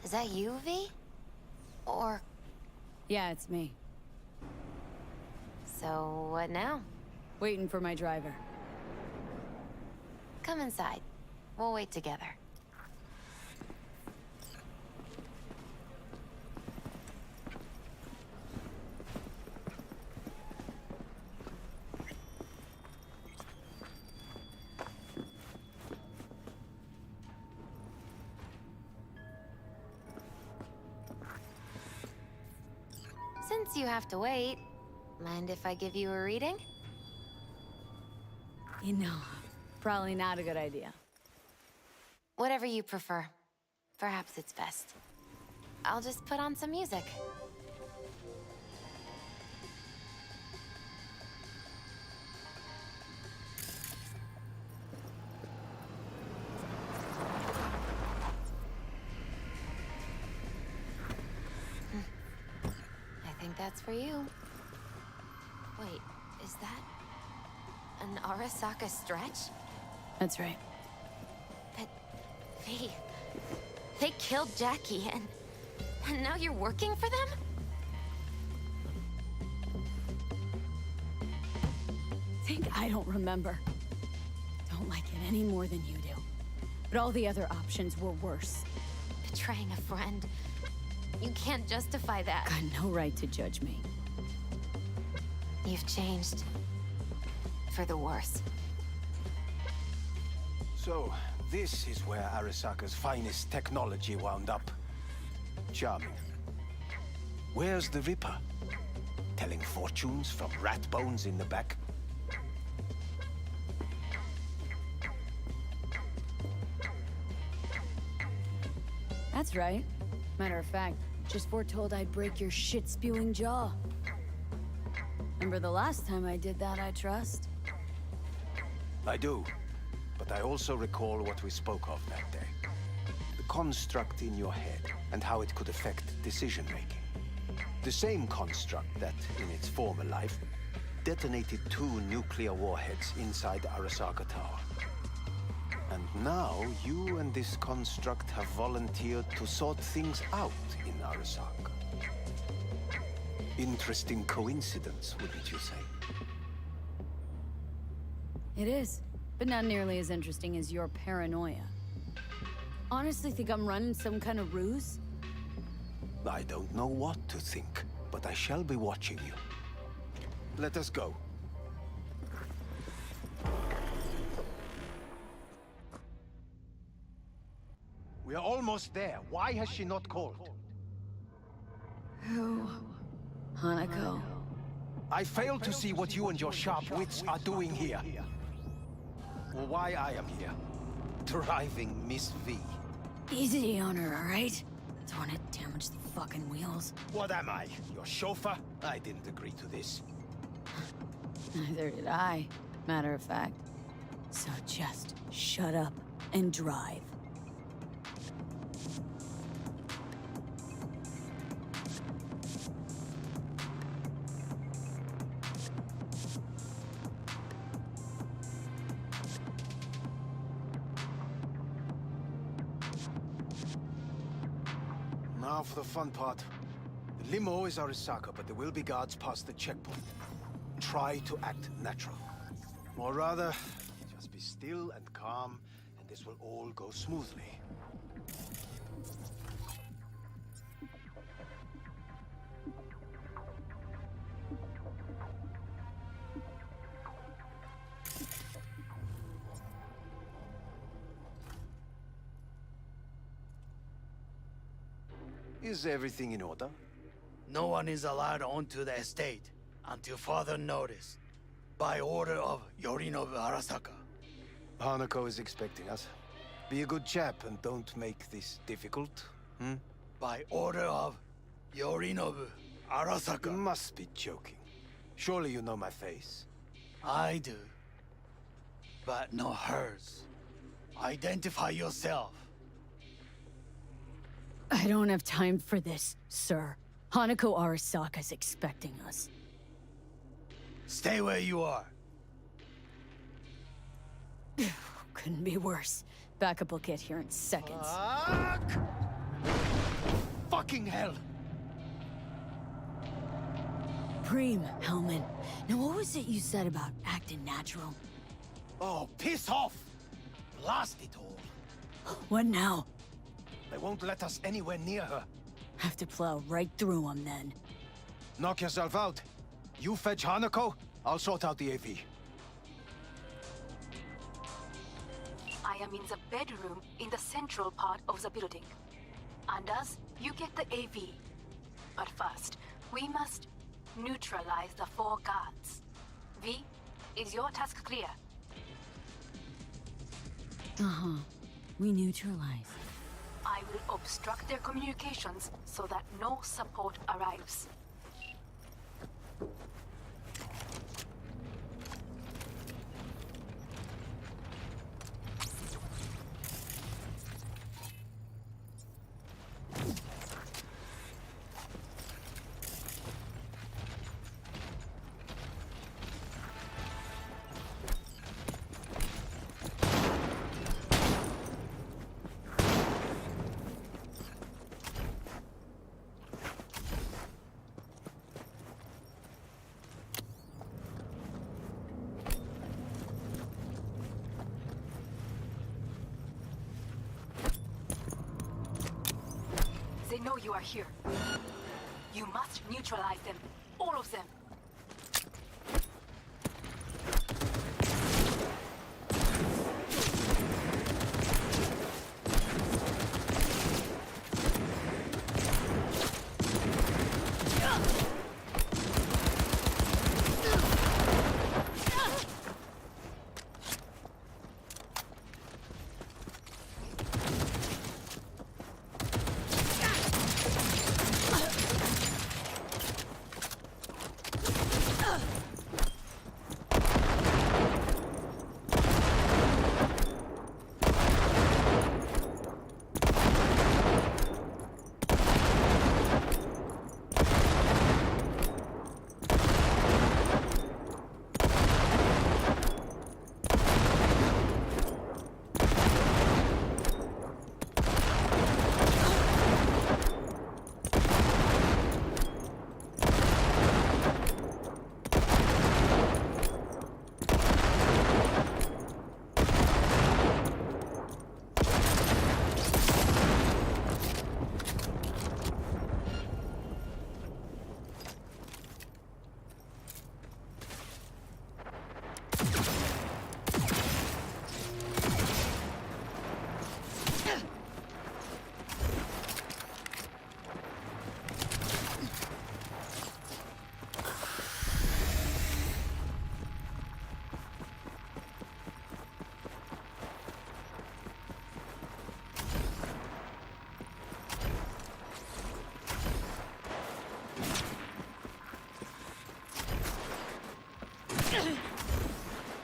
Is that you, V? Or... Yeah, it's me. So, what now? Waiting for my driver. Come inside. We'll wait together. Since you have to wait, mind if I give you a reading? You know, probably not a good idea. Whatever you prefer. Perhaps it's best. I'll just put on some music. I think that's for you. Wait, is that an Arasaka stretch? That's right. But they killed Jackie and now you're working for them? Think I don't remember. Don't like it any more than you do. But all the other options were worse. Betraying a friend. You can't justify that. Got no right to judge me. You've changed. For the worse. So, this is where Arasaka's finest technology wound up. Charming. Where's the Ripper? Telling fortunes from rat bones in the back? That's right. Matter of fact, just foretold I'd break your shit-spewing jaw. Remember the last time I did that, I trust? I do. But I also recall what we spoke of that day. The construct in your head, and how it could affect decision-making. The same construct that, in its former life, detonated 2 nuclear warheads inside the Arasaka Tower. And now, you and this construct have volunteered to sort things out in Arasaka. Interesting coincidence, wouldn't you say? It is, but not nearly as interesting as your paranoia. Honestly think I'm running some kind of ruse? I don't know what to think, but I shall be watching you. Let us go. We are almost there. Why has she not called? Who? Hanako. I fail to see what you and your sharp wits are doing here. Or why I am here. Driving Miss V. Easy on her, alright? Don't want to damage the fucking wheels. What am I? Your chauffeur? I didn't agree to this. Neither did I, matter of fact. So just shut up and drive. Now for the fun part. The limo is Arasaka, but there will be guards past the checkpoint. Try to act natural. Or rather, just be still and calm, and this will all go smoothly. Is everything in order? No one is allowed onto the estate until further notice. By order of Yorinobu Arasaka. Hanako is expecting us. Be a good chap and don't make this difficult, hmm? By order of Yorinobu You Arasaka. must be joking. Surely you know my face. I do. But not hers. Identify yourself. I don't have time for this, sir. Hanako Arasaka's expecting us. Stay where you are. Couldn't be worse. Backup will get here in seconds. Fuck! fucking hell! Preem, Hellman. Now what was it you said about acting natural? Oh, piss off! Blast it all. What now? They won't let us anywhere near her. Have to plow right through them then. Knock yourself out. You fetch Hanako, I'll sort out the AV. I am in the bedroom in the central part of the building. Anders, you get the AV. But first, we must neutralize the 4 guards. V, is your task clear? Uh-huh. We neutralize. I will obstruct their communications so that no support arrives. They know you are here. You must neutralize them. All of them.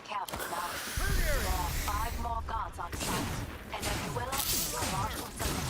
Careful now. There are 5 more guards on site, and as well as a large consultant.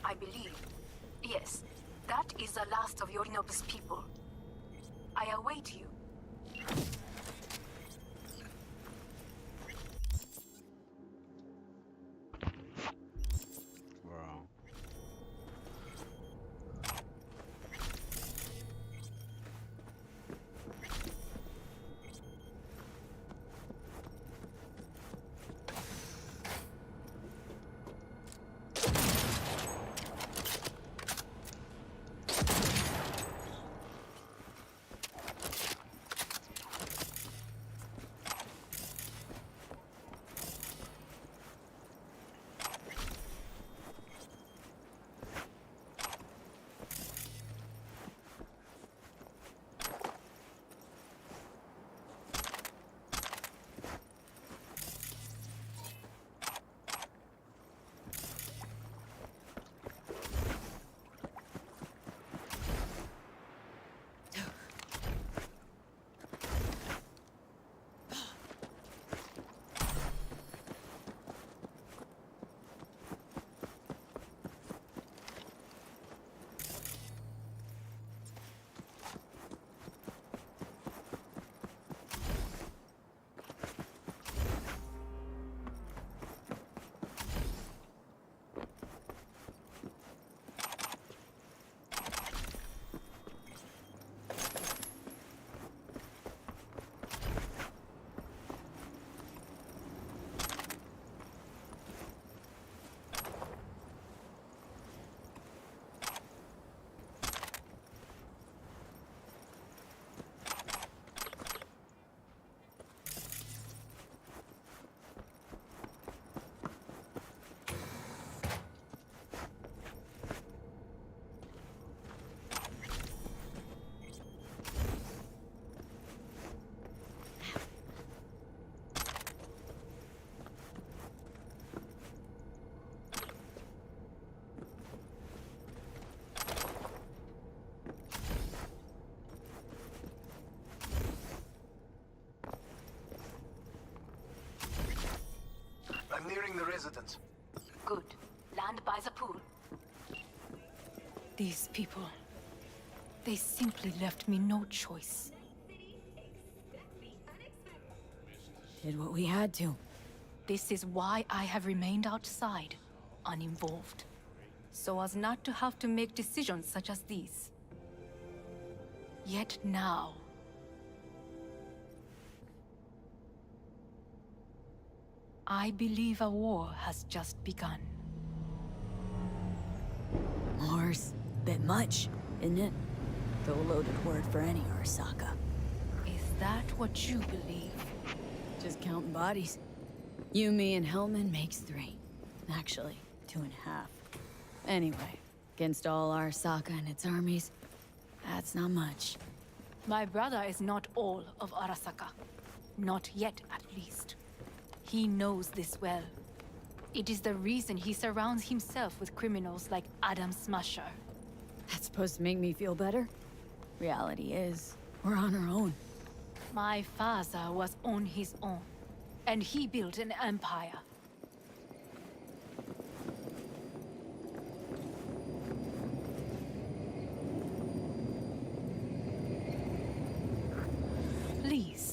I believe, yes, that is the last of Yorinobu's people. I await you. Wow. residence. Good. Land by the pool. These people... they simply left me no choice. Did what we had to. This is why I have remained outside, uninvolved. So as not to have to make decisions such as these. Yet now... I believe a war has just begun. War's bit much, isn't it? Though a loaded word for any Arasaka. Is that what you believe? Just counting bodies. You, me, and Hellman makes 3. Actually, 2.5. Anyway, against all Arasaka and its armies, that's not much. My brother is not all of Arasaka. Not yet, at least. He knows this well. It is the reason he surrounds himself with criminals like Adam Smasher. That's supposed to make me feel better? Reality is, we're on our own. My father was on his own, and he built an empire. Please.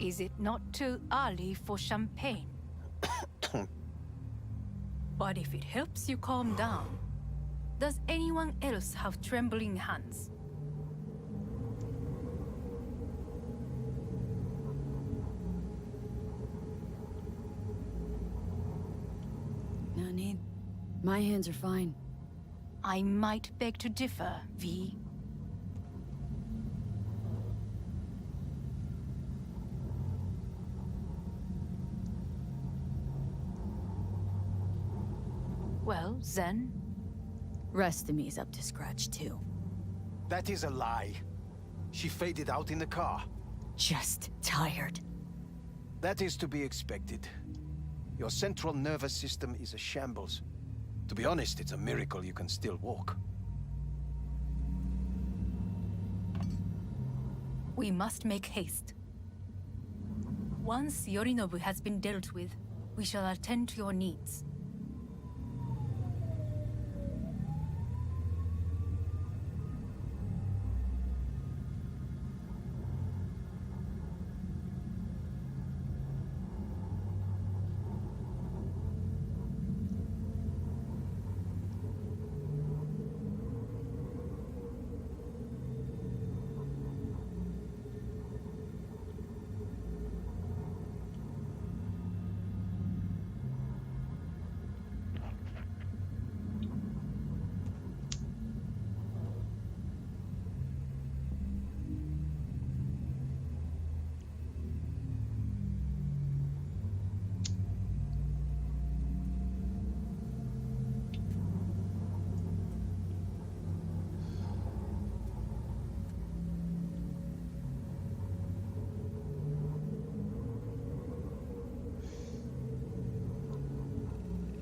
Is it not too early for champagne? But if it helps you calm down, does anyone else have trembling hands? No need. My hands are fine. I might beg to differ, V. Well, Zen? Rest of me is up to scratch, too. That is a lie. She faded out in the car. Just tired. That is to be expected. Your central nervous system is a shambles. To be honest, it's a miracle you can still walk. We must make haste. Once Yorinobu has been dealt with, we shall attend to your needs.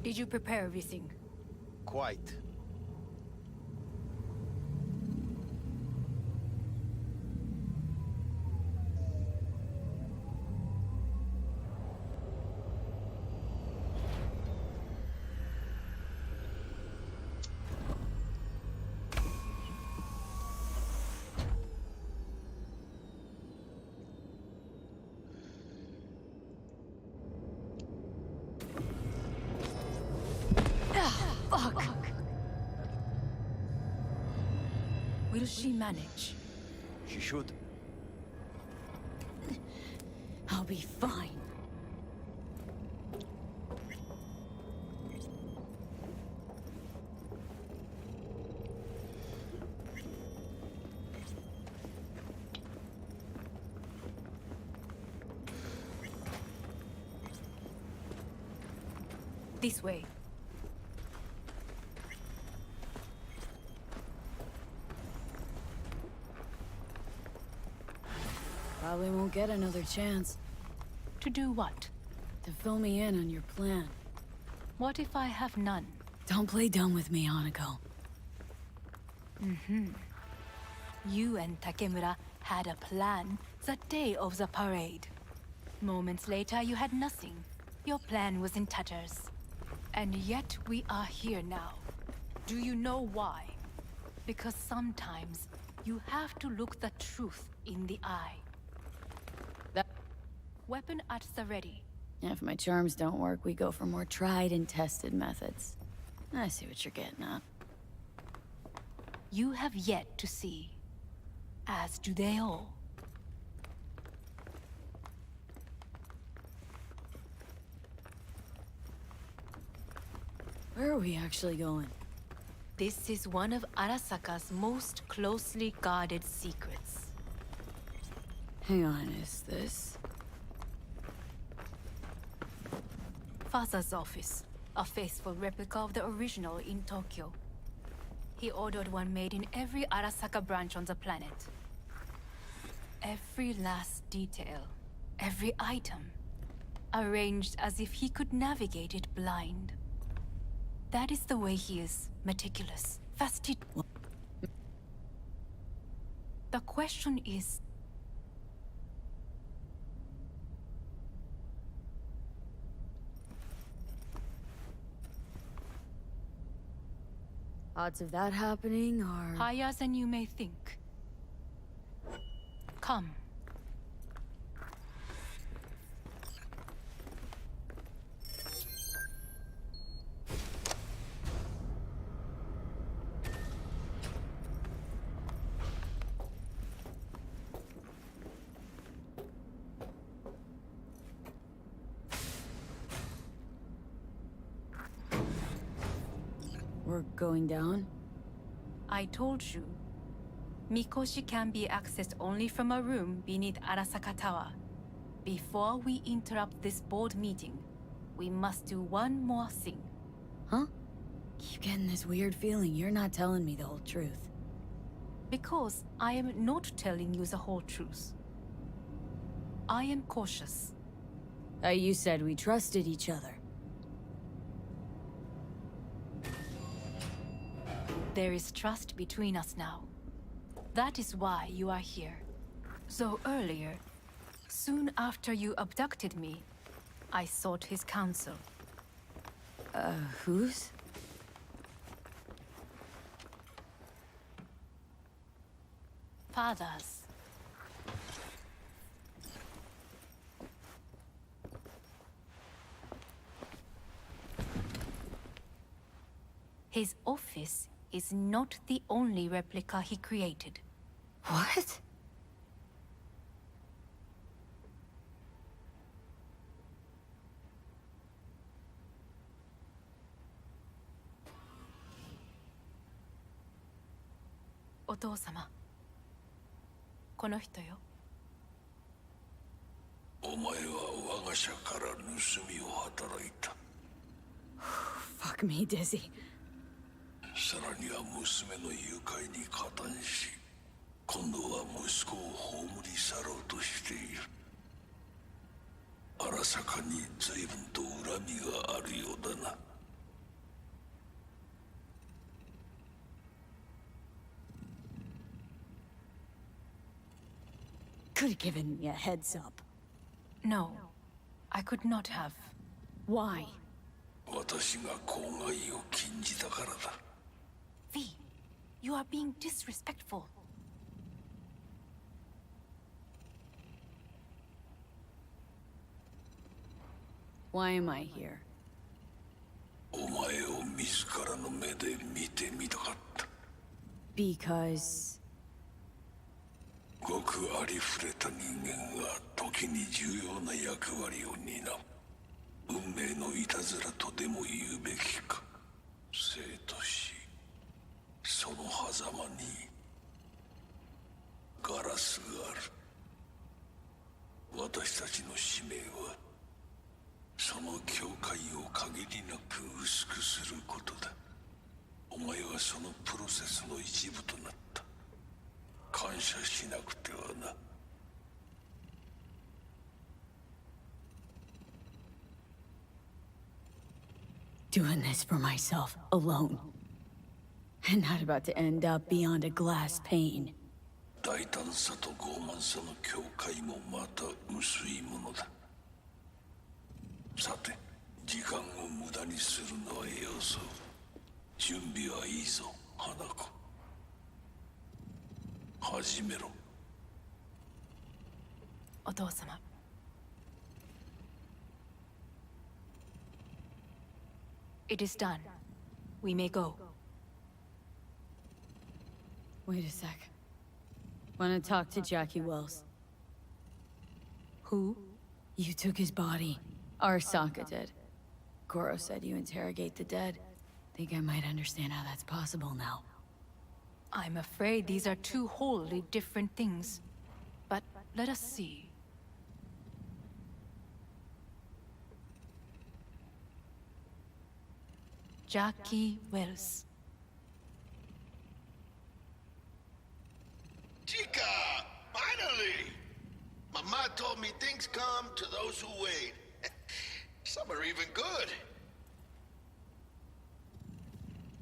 Did you prepare everything? Quite. Fuck! Will she manage? She should. I'll be fine. This way. Probably won't get another chance To do what? to fill me in on your plan. What if I have none? Don't play dumb with me, Hanako. You and Takemura had a plan the day of the parade. Moments later, you had nothing. Your plan was in tatters. And yet we are here now. Do you know why? Because sometimes you have to look the truth in the eye. That- Weapon at the ready. If my charms don't work, we go for more tried and tested methods. I see what you're getting at. You have yet to see. As do they all. Where are we actually going? This is one of Arasaka's most closely guarded secrets. Hang on, is this... Father's office, a faithful replica of the original in Tokyo. He ordered one made in every Arasaka branch on the planet. Every last detail, every item, arranged as if he could navigate it blind. That is the way he is, meticulous, fastidious. The question is, odds of that happening are... higher than you may think. Come. We're going down? I told you. Mikoshi can be accessed only from a room beneath Arasaka Tower. Before we interrupt this board meeting, we must do one more thing. Huh? Keep getting this weird feeling you're not telling me the whole truth. Because I am not telling you the whole truth. I am cautious. You said we trusted each other. There is trust between us now. That is why you are here. So earlier, soon after you abducted me, I sought his counsel. Whose? Father's. His office is not the only replica he created. What? Otou-sama. この人よ。お前は我が社から盗みを働いた。 Fuck me, Dizzy. さらには娘の誘拐に加担し、今度は息子を葬り去ろうとしている。荒坂に随分と恨みがあるようだな。Could have given me a heads up. No, I could not have. Why? 私が公害を禁じたからだ。V, you are being disrespectful. Why am I here? お前を自らの目で見てみたかった。Because... ごくありふれた人間が時に重要な役割を担う。運命のいたずらとでも言うべきか。生と死、その狭間にガラスがある。私たちの使命はその境界を限りなく薄くすることだ。お前はそのプロセスの一部となった。感謝しなくてはな。Doing this for myself, alone. And not about to end up beyond a glass pane. 大胆さと傲慢さの境界もまた薄いものだ。さて、時間を無駄にするのはよそう。準備はいいぞ、花子。始めろ。お父様。It is done. We may go. Wait a sec. Wanna talk to Jackie Wells? Who? You took his body. Arasaka did. Goro said you interrogate the dead. Think I might understand how that's possible now. I'm afraid these are two wholly different things. But let us see. Jackie Wells. Chica! Finally! Mama told me things come to those who wait. Some are even good.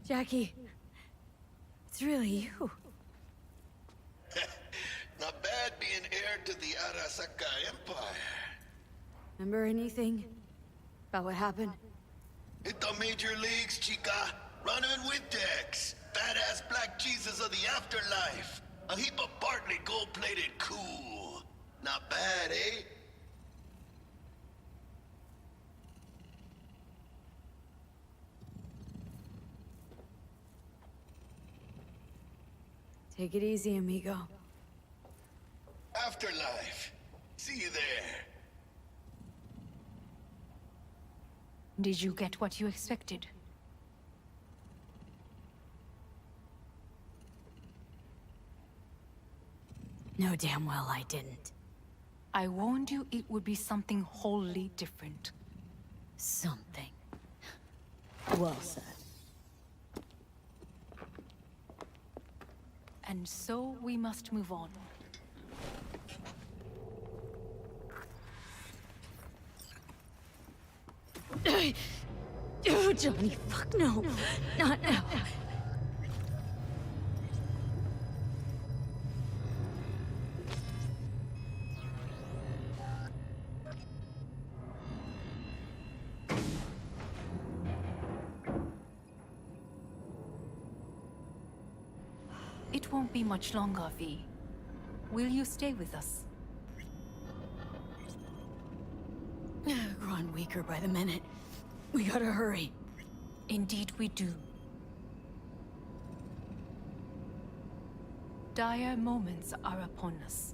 Jackie, it's really you. Not bad being heir to the Arasaka Empire. Remember anything about what happened? Hit the major leagues, chica. Running with Dex. Badass black Jesus of the afterlife. A heap of Bartley gold-plated cool. Not bad, eh? Take it easy, amigo. Afterlife. See you there. Did you get what you expected? No, damn well I didn't. I warned you it would be something wholly different. Something. Well said. And so we must move on. Oh, Johnny, fuck no. Not now. It won't be much longer, V. Will you stay with us? Growing weaker by the minute. We gotta hurry. Indeed we do. Dire moments are upon us.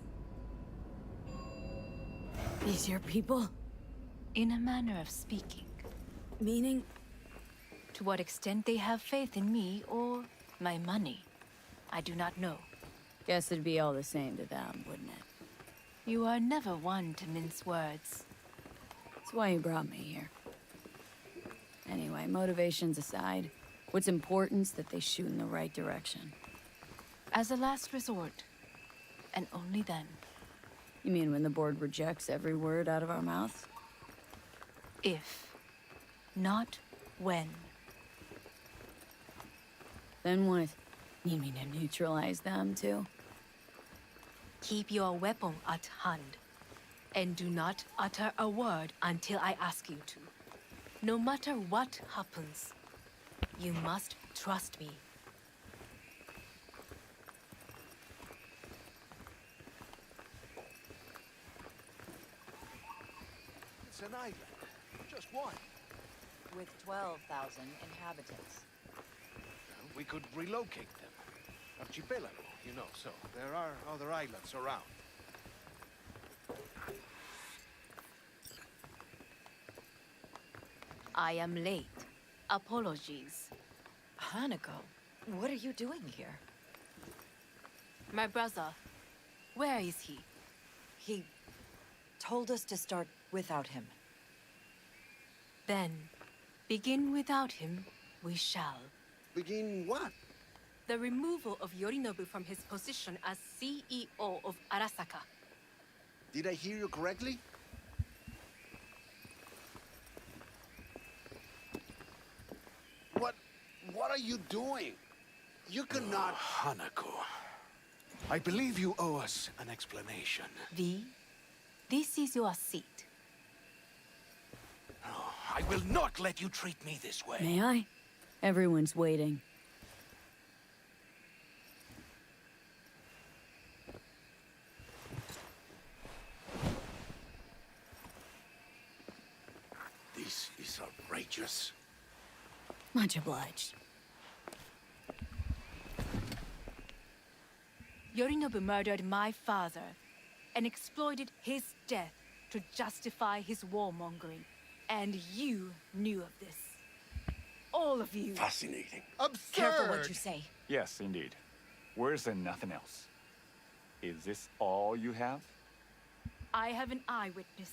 These your people? In a manner of speaking. Meaning? To what extent they have faith in me or my money, I do not know. Guess it'd be all the same to them, wouldn't it? You are never one to mince words. That's why you brought me here. Anyway, motivations aside, what's important's that they shoot in the right direction. As a last resort, and only then. You mean when the board rejects every word out of our mouths? If, not when. Then what? Need me to neutralize them, too? Keep your weapon at hand, and do not utter a word until I ask you to. No matter what happens, you must trust me. It's an island. Just one. With 12,000 inhabitants. We could relocate them. Archipelago, you know, so there are other islands around. I am late. Apologies. Hanako, what are you doing here? My brother, where is he? He told us to start without him. Then, begin without him, we shall. Begin what? The removal of Yorinobu from his position as CEO of Arasaka. Did I hear you correctly? What are you doing? You cannot... Hanako. I believe you owe us an explanation. V, this is your seat. Oh, I will not let you treat me this way. May I? Everyone's waiting. This is outrageous. Much obliged. Yorinobu murdered my father and exploited his death to justify his warmongering. And you knew of this. All of you. Fascinating. Absurd! Careful what you say. Yes, indeed. Worse than nothing else. Is this all you have? I have an eyewitness.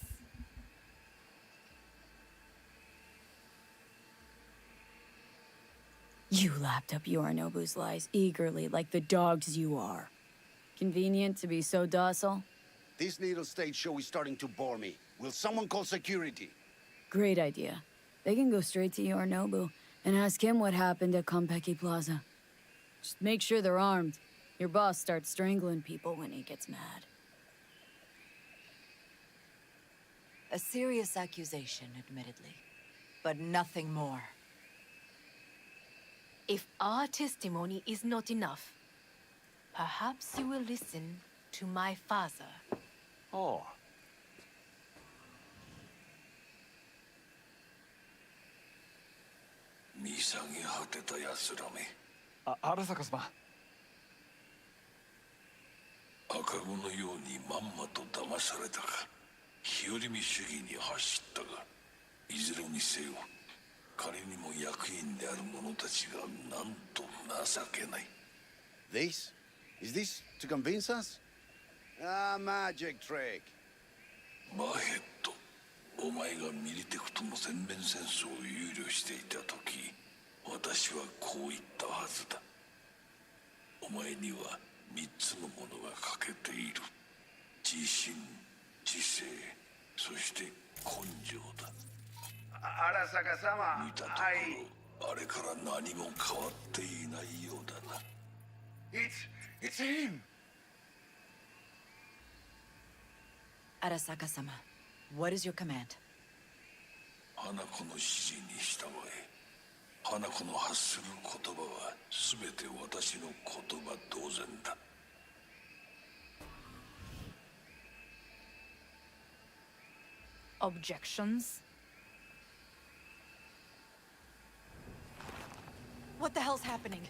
You lapped up Yorinobu's lies eagerly, like the dogs you are. Convenient to be so docile? This little stage show is starting to bore me. Will someone call security? Great idea. They can go straight to Yorinobu and ask him what happened at Konpeki Plaza. Just make sure they're armed. Your boss starts strangling people when he gets mad. A serious accusation, admittedly. But nothing more. If our testimony is not enough, perhaps you will listen to my father. Oh. Arasaka-sama. 赤子のようにまんまと騙されたか、日和見主義に走ったが、いずれにせよ彼にも役員である者たちがなんと情けない。 This? Is this to convince us? Ah, magic trick. マーヘッド、お前がミリテクとの全面戦争を憂慮していた時、私はこう言ったはずだ。お前には3つのものが欠けている。自信、知性、そして根性だ。Arasaka-sama, 見たところ、あれから何も変わっていないようだな。It's him! Arasaka-sama, what is your command? 花子の指示に従え。花子の発する言葉は全て私の言葉同然だ。Objections? What the hell's happening?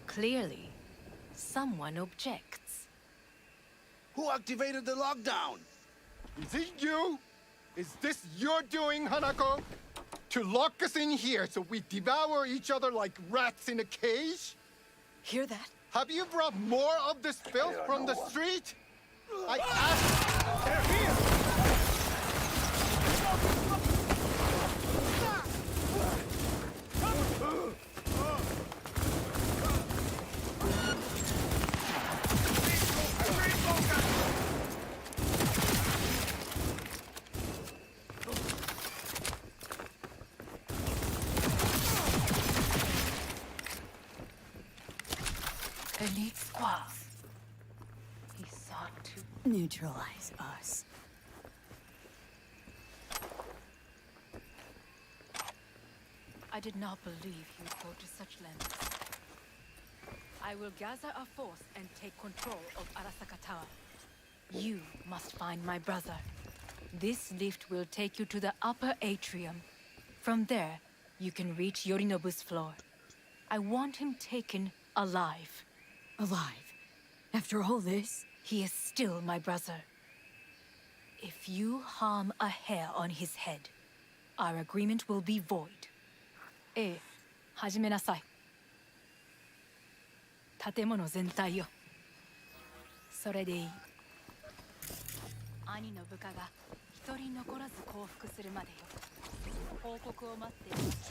Clearly, someone objects. Who activated the lockdown? Is it you? Is this your doing, Hanako? To lock us in here so we devour each other like rats in a cage? Hear that? Have you brought more of this filth from the street? I asked... They're here! Elite squads. He sought to Neutralize us. I did not believe he would go to such lengths. I will gather a force and take control of Arasaka Tower. You must find my brother. This lift will take you to the upper atrium. From there, you can reach Yorinobu's floor. I want him taken alive. Alive? After all this? He is still my brother. If you harm a hair on his head, our agreement will be void. ええ、始めなさい。建物全体よ。それでいい。兄の部下が一人残らず降伏するまでよ。報告を待っています。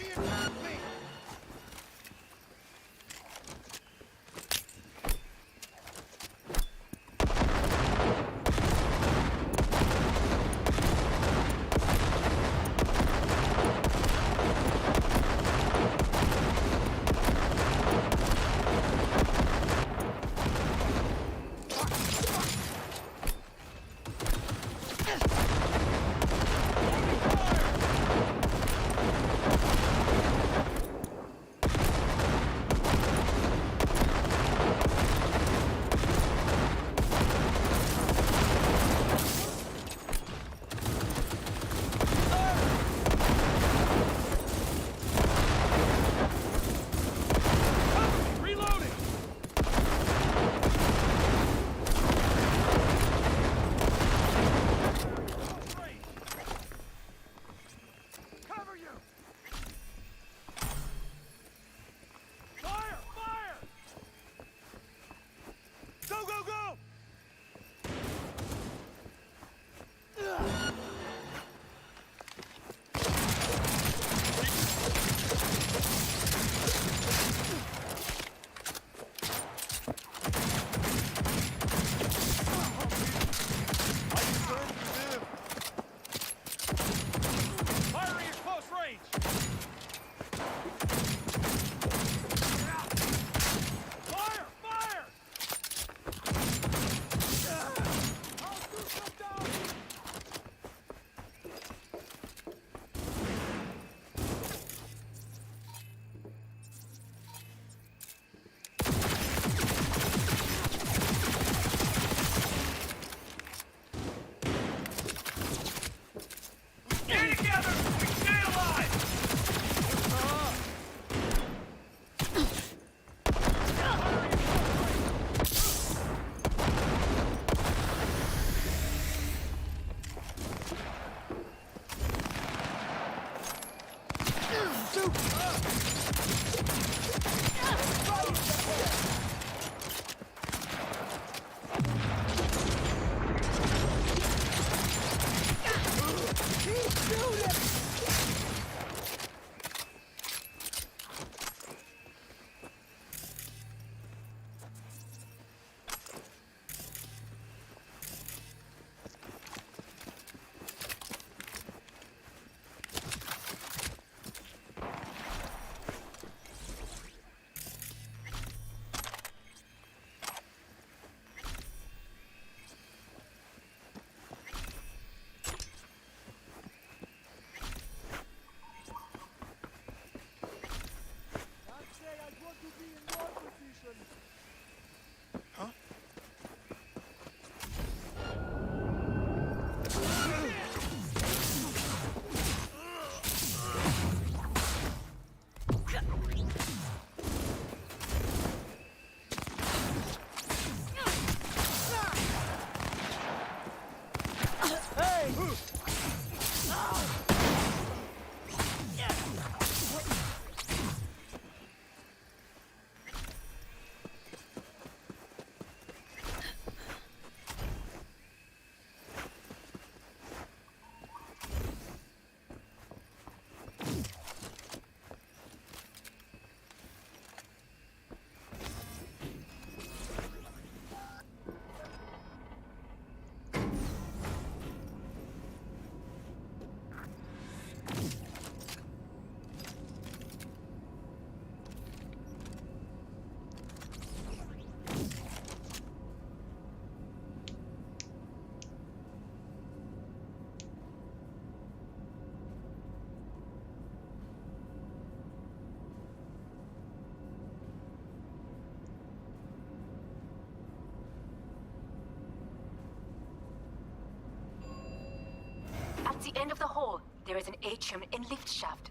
At the end of the hall, there is an atrium and lift shaft.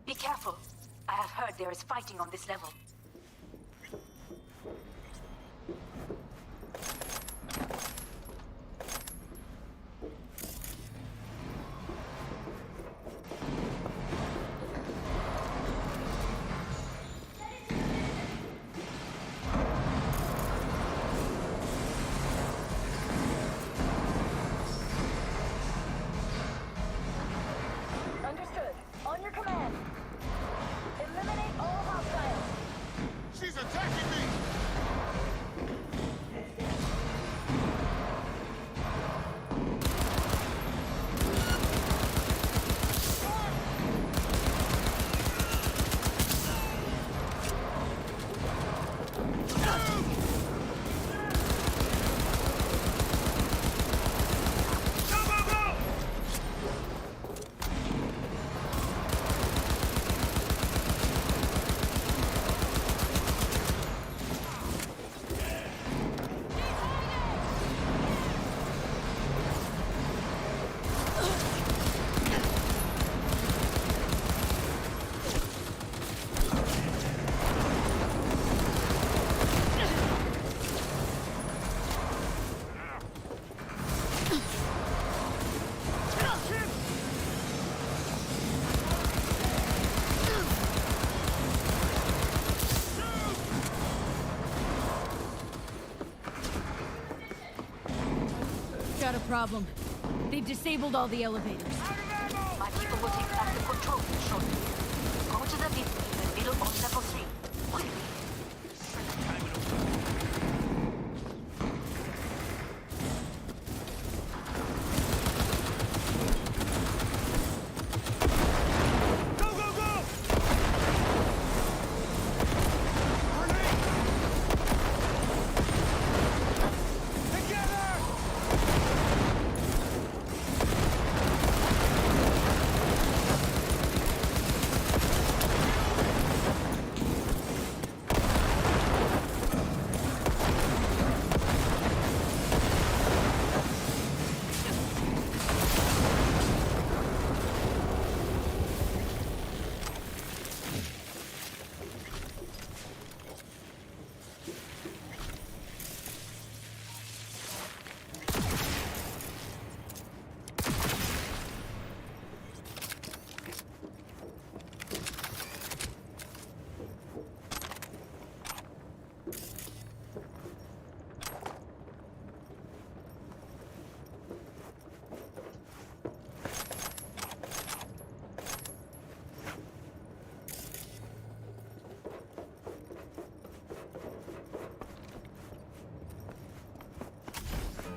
Be careful. I have heard there is fighting on this level. got a problem. They've disabled all the elevators. My people will take back the control shortly. Go to the lift in the middle of level 3. Quickly.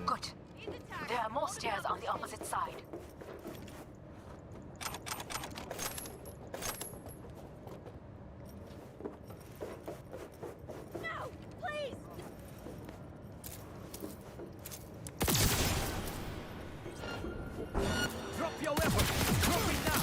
Good. There are more stairs on the opposite side. No! Please! Drop your weapon! Drop it now!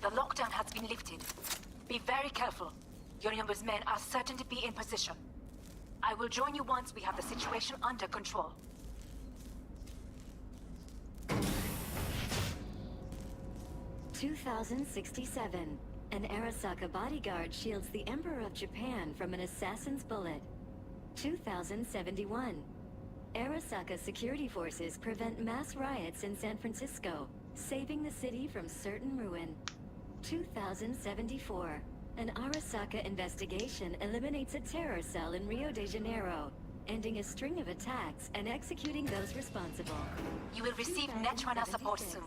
The lockdown has been lifted. Be very careful. Yorinobu's men are certain to be in position. I will join you once we have the situation under control. 2067. An Arasaka bodyguard shields the Emperor of Japan from an assassin's bullet. 2071. Arasaka security forces prevent mass riots in San Francisco, saving the city from certain ruin. 2074. An Arasaka investigation eliminates a terror cell in Rio de Janeiro, ending a string of attacks and executing those responsible. You will receive Netrunner support soon.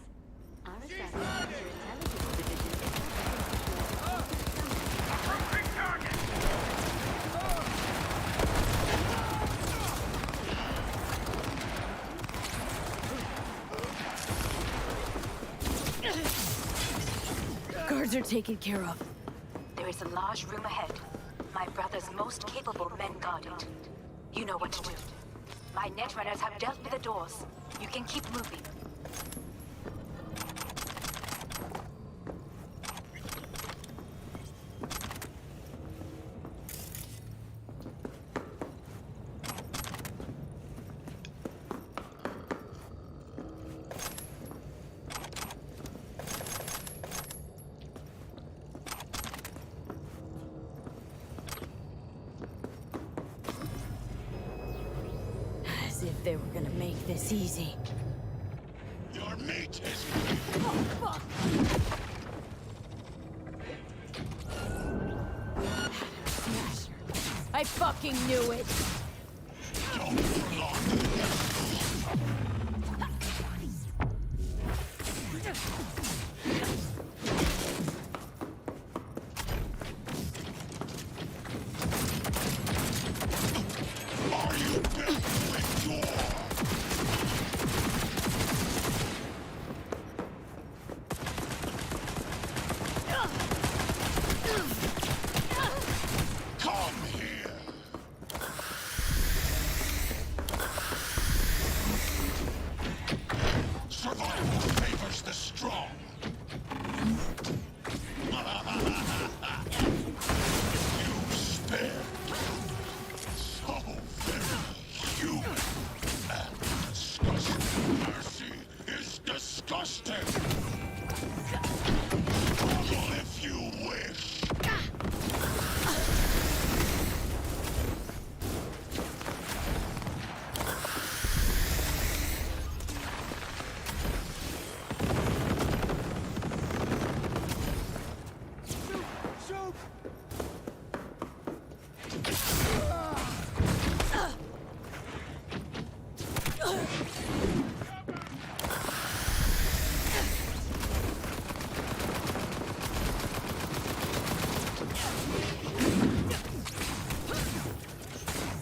Arasaka Counterintelligence Division Guards are taken care of. There is a large room ahead. My brother's most capable men guard it. You know what to do. My Netrunners have dealt with the doors. You can keep moving. As if they were gonna make this easy. Your mate is... Oh, fuck! Smasher. I fucking knew it! Don't prolong Are you built to endure? Come here. Survival favors the strong. You spare. So very human. And disgusting. Mercy is disgusting. Struggle if you wish.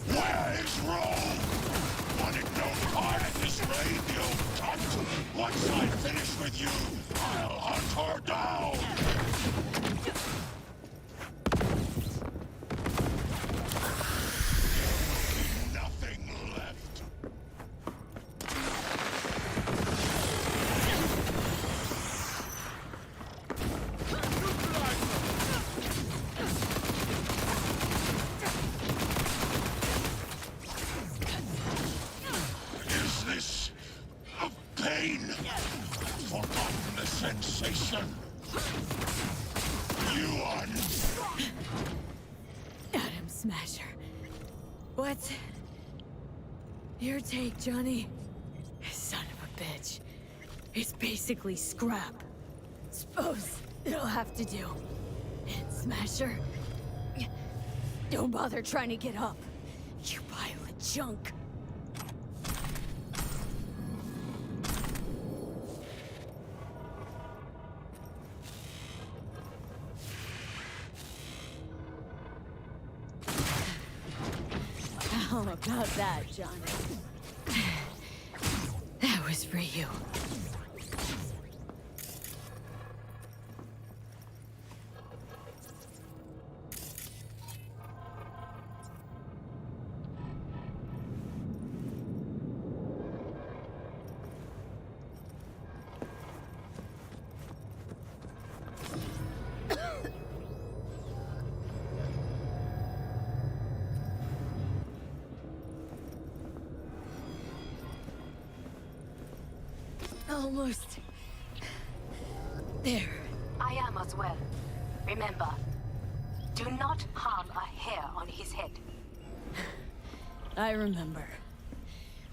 Where is Rome? Wanted no part of this raid, you cunt! Once I finish with you, I'll hunt her down! There will be nothing left. Is this a pain? Forgotten the sensation? You are... Adam Smasher. What? Your take, Johnny? Son of a bitch. It's basically scrap. Suppose it'll have to do. And Smasher? Don't bother trying to get up. You pile of junk. How about that, Johnny? That was for you. Almost. There. I am as well. Remember, do not harm a hair on his head. I remember.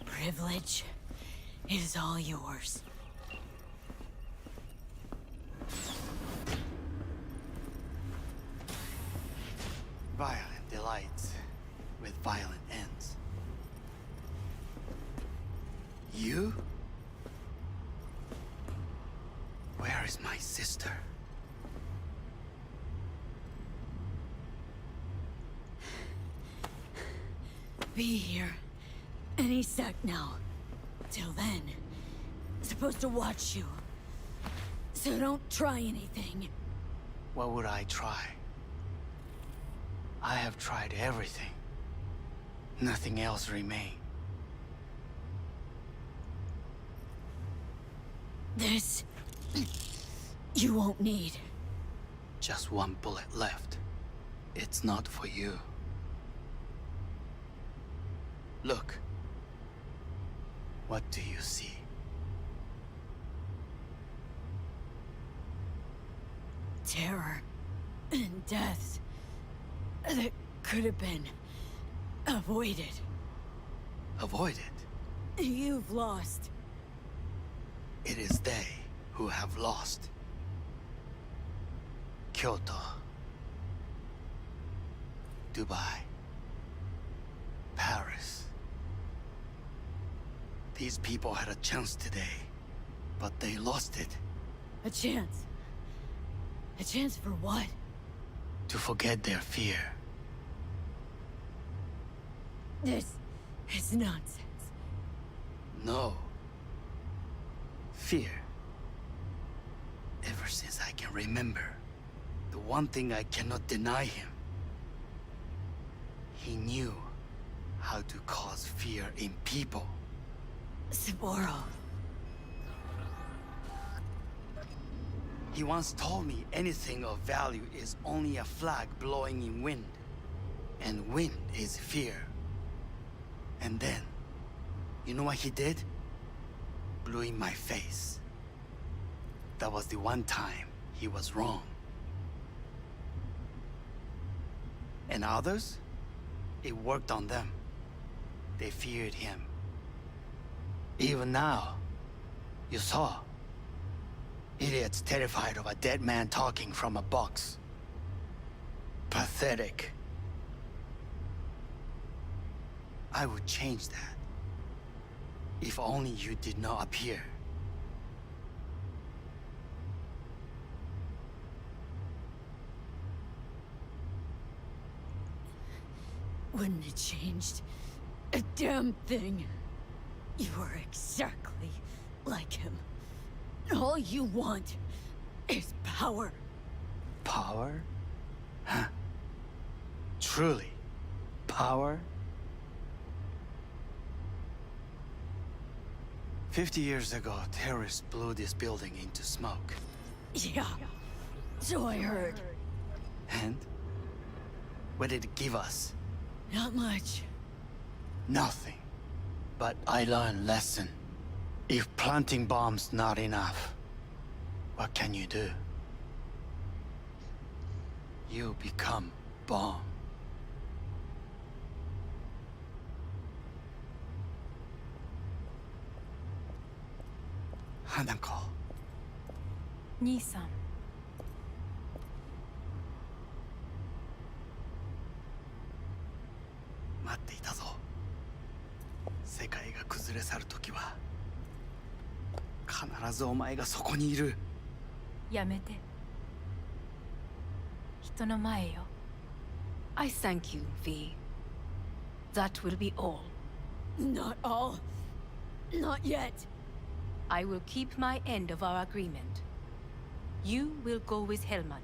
Privilege is all yours. violent delights with violent ends. You? Where is my sister? Be here any sec now. Till then, supposed to watch you. So don't try anything. What would I try? I have tried everything. Nothing else remains. This... you won't need. Just one bullet left. It's not for you. Look. What do you see? Terror and deaths that could have been avoided. Avoided? You've lost. It is they who have lost. Kyoto. Dubai. Paris. These people had a chance today, but they lost it. A chance? A chance for what? To forget their fear. This is nonsense. No. Fear. Ever since I can remember, the one thing I cannot deny him. He knew how to cause fear in people. Saburo. He once told me anything of value is only a flag blowing in wind. And wind is fear. And then, you know what he did? Blew in my face. That was the one time he was wrong. And others? It worked on them. They feared him. Even now, you saw. Idiots terrified of a dead man talking from a box. Pathetic. I would change that. If only you did not appear. Wouldn't have changed a damn thing. You were exactly like him. All you want is power. Power? Huh. Truly, power? 50 years ago, terrorists blew this building into smoke. Yeah, so I heard. And? What did it give us? Not much. Nothing. But I learned lesson. If planting bombs not enough, what can you do? You become bomb. Hanako. 兄さん。待っていたぞ。世界が崩れ去る時は必ずお前がそこにいる。やめて。人の前よ。I thank you, V. That will be all. Not all. Not yet. I will keep my end of our agreement. You will go with Hellman.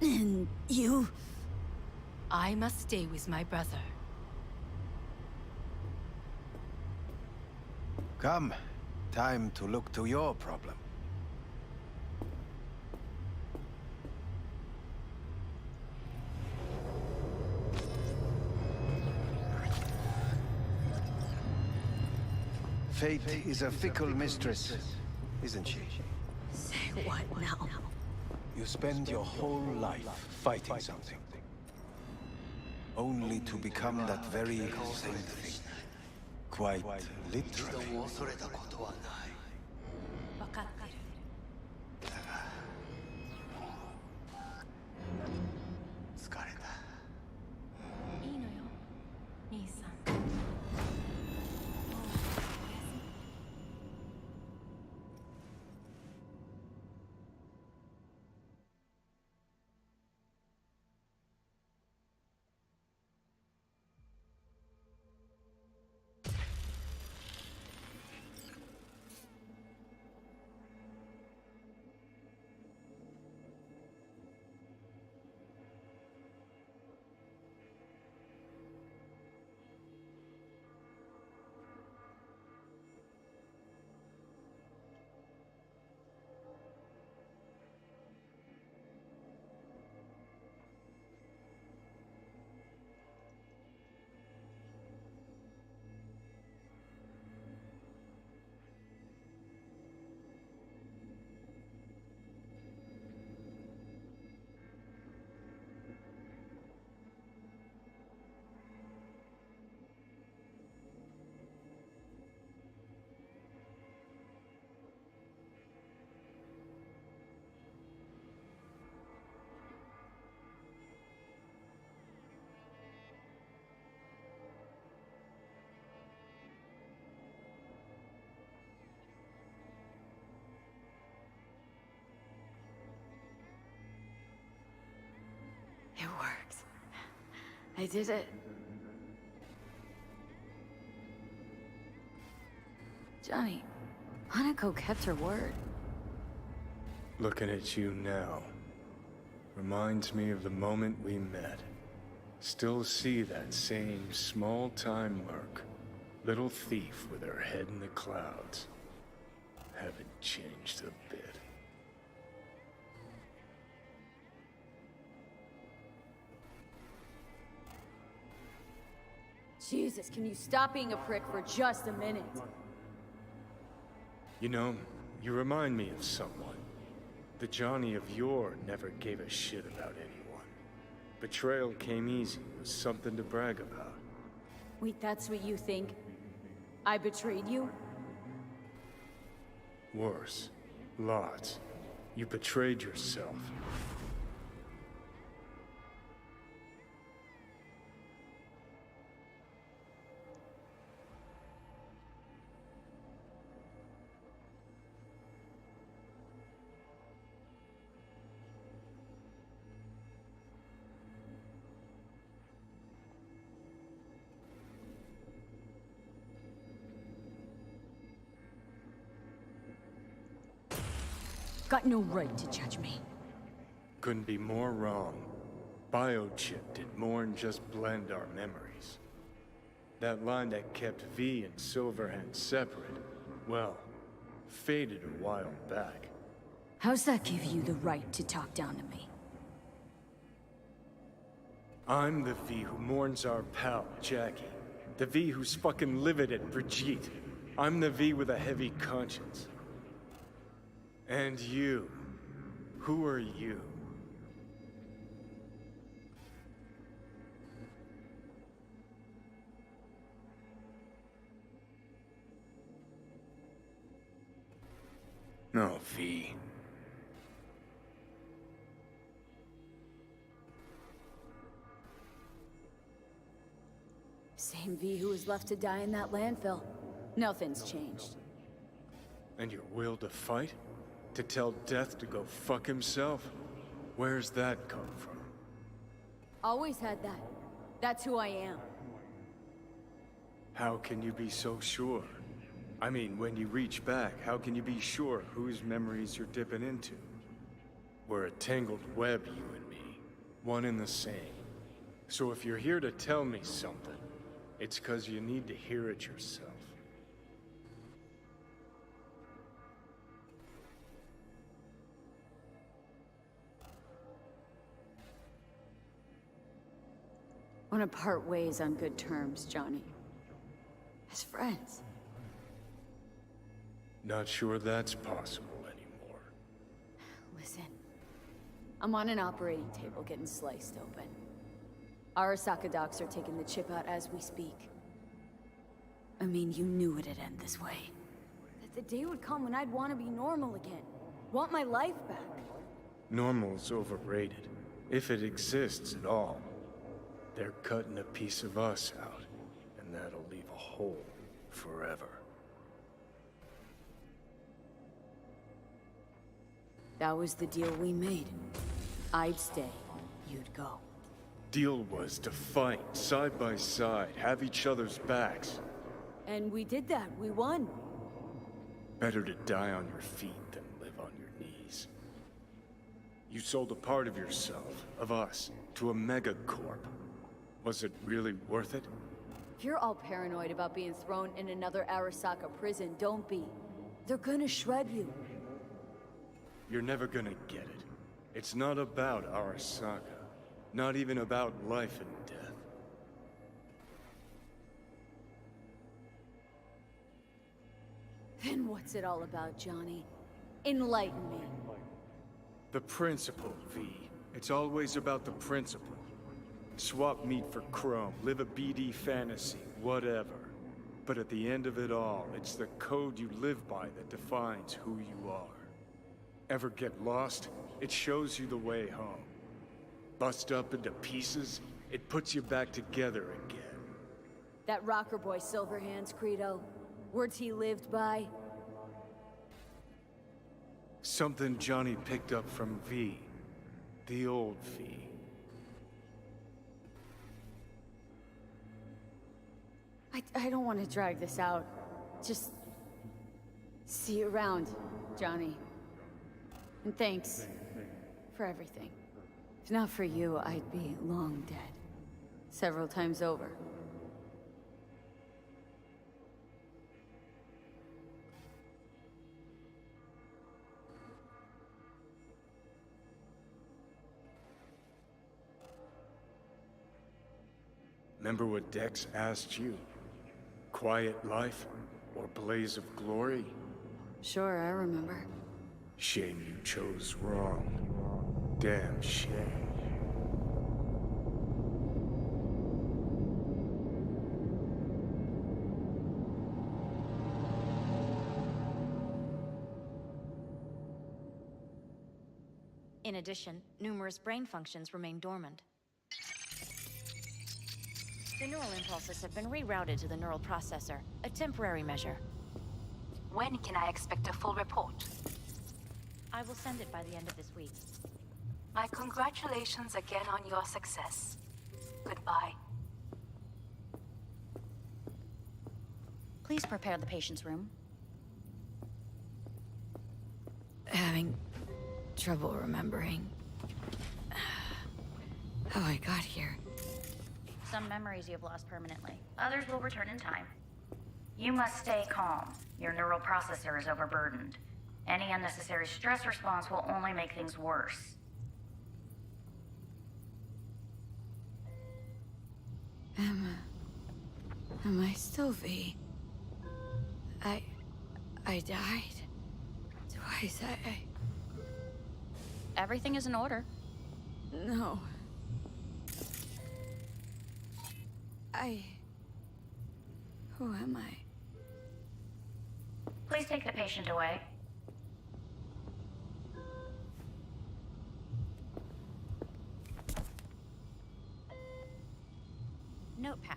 And you? I must stay with my brother. Come. Time to look to your problem. Fate is a fickle mistress, isn't she? Say what now? You spend your whole life fighting something. Only to become that very same thing. Quite literally. 恐れたことはない。分かってる。It works. I did it. Johnny, Hanako kept her word. Looking at you now reminds me of the moment we met. Still see that same small-time merc. Little thief with her head in the clouds. Haven't changed a bit. Jesus, can you stop being a prick for just a minute? You know, you remind me of someone. The Johnny of yore never gave a shit about anyone. Betrayal came easy, was something to brag about. Wait, that's what you think? I betrayed you? Worse. Lots. You betrayed yourself. Got no right to judge me. Couldn't be more wrong. Biochip did more than just blend our memories. That line that kept V and Silverhand separate, well, faded a while back. How's that give you the right to talk down to me? I'm the V who mourns our pal, Jackie. The V who's fucking livid at Brigitte. I'm the V with a heavy conscience. And you. Who are you? No, V. Same V who was left to die in that landfill. Nothing's changed. And your will to fight? To tell Death to go fuck himself? Where's that come from? Always had that. That's who I am. How can you be so sure? I mean, when you reach back, how can you be sure whose memories you're dipping into? We're a tangled web, you and me. One and the same. So if you're here to tell me something, it's 'cause you need to hear it yourself. Want to part ways on good terms, Johnny. As friends. Not sure that's possible anymore. Listen. I'm on an operating table getting sliced open. Arasaka docs are taking the chip out as we speak. I mean, you knew it'd end this way. That the day would come when I'd want to be normal again. Want my life back. Normal's overrated. If it exists at all. They're cutting a piece of us out, and that'll leave a hole forever. That was the deal we made. I'd stay, you'd go. Deal was to fight, side by side, have each other's backs. And we did that, we won. Better to die on your feet than live on your knees. You sold a part of yourself, of us, to a megacorp. Was it really worth it? If you're all paranoid about being thrown in another Arasaka prison, don't be. They're gonna shred you. You're never gonna get it. It's not about Arasaka. Not even about life and death. Then what's it all about, Johnny? Enlighten me. The principle, V. It's always about the principle. Swap meat for chrome, live a BD fantasy, whatever. But at the end of it all, it's the code you live by that defines who you are. Ever get lost? It shows you the way home. Bust up into pieces, it puts you back together again. That rocker boy Silverhand's credo. Words he lived by. Something Johnny picked up from V. The old V. I don't want to drag this out. Just... see you around, Johnny. And thanks for everything. If not for you, I'd be long dead. Several times over. Remember what Dex asked you? Quiet life or blaze of glory? Sure, I remember. Shame you chose wrong. Damn shame. In addition, numerous brain functions remain dormant. The neural impulses have been rerouted to the neural processor, a temporary measure. When can I expect a full report? I will send it by the end of this week. My congratulations again on your success. Goodbye. Please prepare the patient's room. Having trouble remembering how I got here. Some memories you have lost permanently. Others will return in time. You must stay calm. Your neural processor is overburdened. Any unnecessary stress response will only make things worse. Am I still V? I died twice. Everything is in order. No. Who am I? Please take the patient away. Notepad.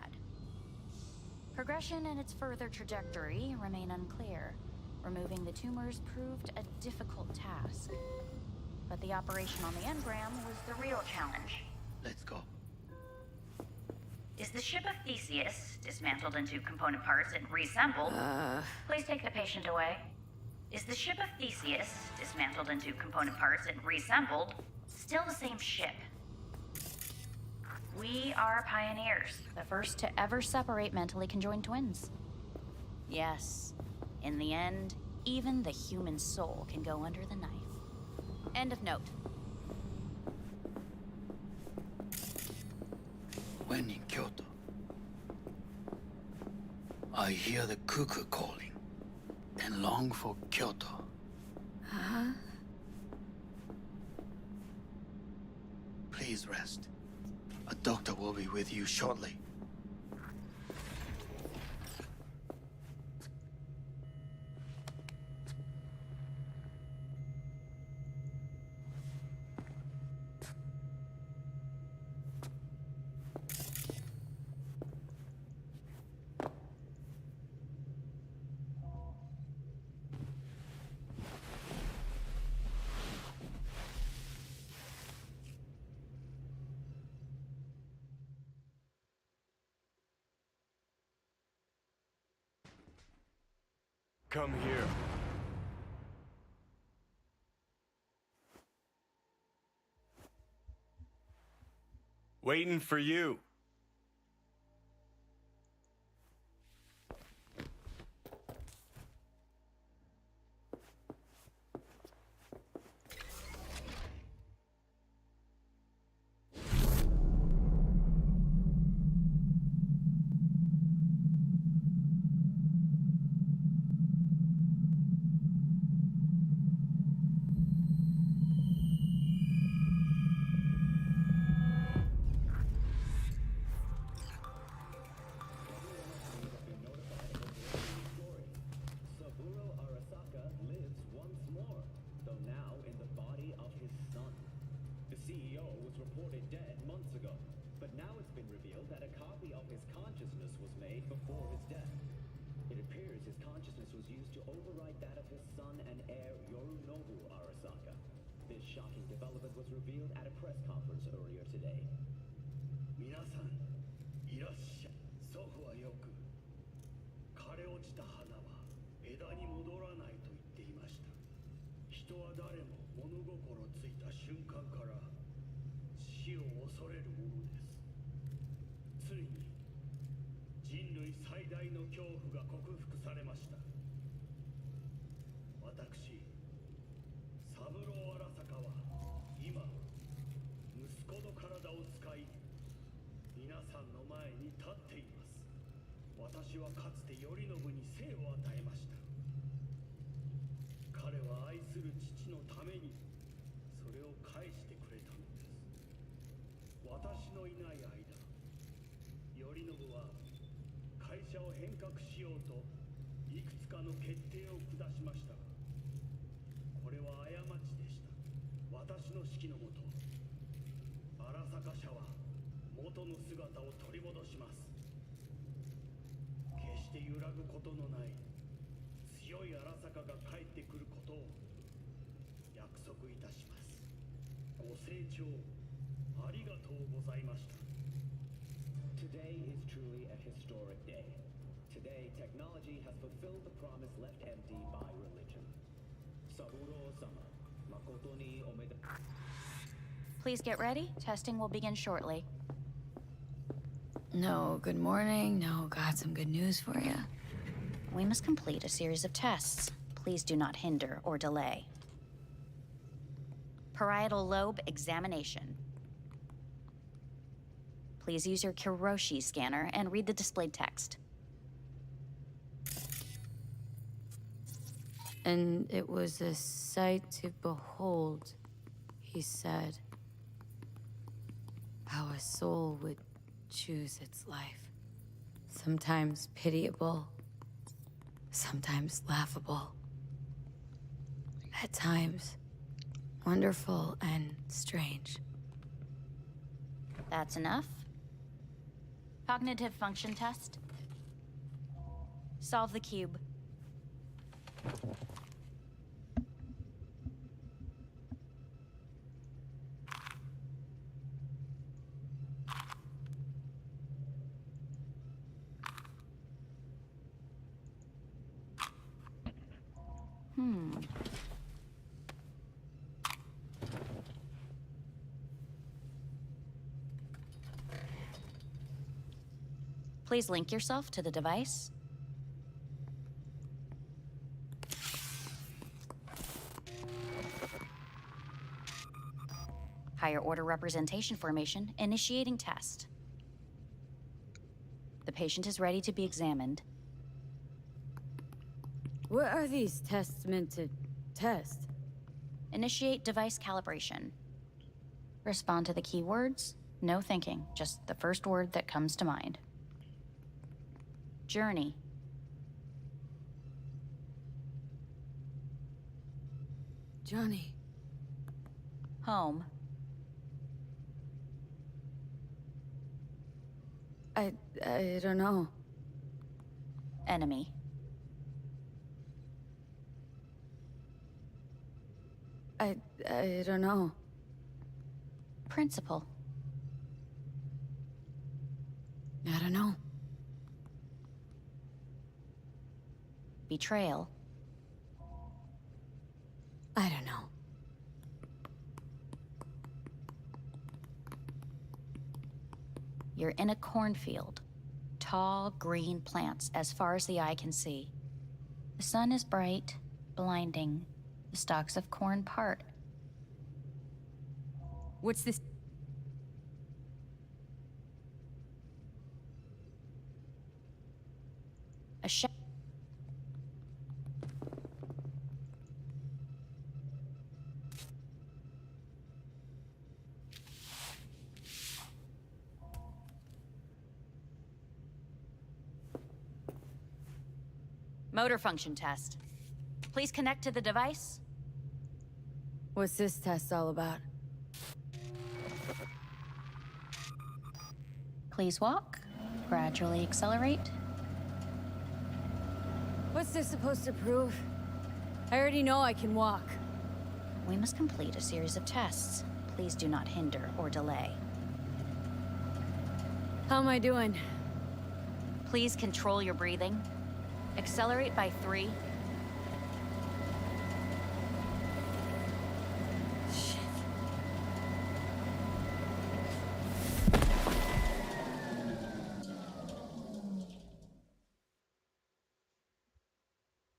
Progression and its further trajectory remain unclear. Removing the tumors proved a difficult task. But the operation on the engram was the real challenge. Let's go. Is the ship of Theseus dismantled into component parts and reassembled? Please take the patient away. Is the ship of Theseus dismantled into component parts and reassembled? Still the same ship. We are pioneers. The first to ever separate mentally conjoined twins. Yes. In the end, even the human soul can go under the knife. End of note. When in Kyoto, I hear the cuckoo calling and long for Kyoto. Huh? Please rest. A doctor will be with you shortly. Come here. Waiting for you. 枯れ落ちた花は枝に戻らないと言っていました。人は誰も物心ついた瞬間から死を恐れるものです。ついに人類最大の恐怖が克服されました。私三郎荒坂は今息子の体を使い皆さんの前に立っています。私はかつて頼信に生を与えました。彼は愛する父のためにそれを返してくれたのです。私のいない間、頼信は会社を変革しようといくつかの決定を下しましたが、これは過ちでした。私の指揮のもと、荒坂社は元の姿を取り戻します。決して揺らぐことのない強い荒坂が帰ってくることを約束いたします。ご清聴ありがとうございました。 Today is truly a historic day. Today, technology has fulfilled the promise left empty by religion. Saburo-sama, makoto ni omeda. Please get ready. Testing will begin shortly. No good morning, no got some good news for you. We must complete a series of tests. Please do not hinder or delay. Parietal lobe examination. Please use your Kiroshi scanner and read the displayed text. And it was a sight to behold, he said, how a soul would choose its life. Sometimes pitiable, sometimes laughable. At times, wonderful and strange. That's enough. Cognitive function test. Solve the cube. Please link yourself to the device. Higher order representation formation, initiating test. The patient is ready to be examined. What are these tests meant to test? Initiate device calibration. Respond to the keywords. No thinking, just the first word that comes to mind. Journey. Johnny. Home. I don't know. Enemy. I don't know. Principal. I don't know. Betrayal. I don't know. You're in a cornfield. Tall, green plants as far as the eye can see. The sun is bright, blinding. The stalks of corn part. What's this? A motor function test. Please connect to the device. What's this test all about? Please walk. Gradually accelerate. What's this supposed to prove? I already know I can walk. We must complete a series of tests. Please do not hinder or delay. How am I doing? Please control your breathing. Accelerate by 3.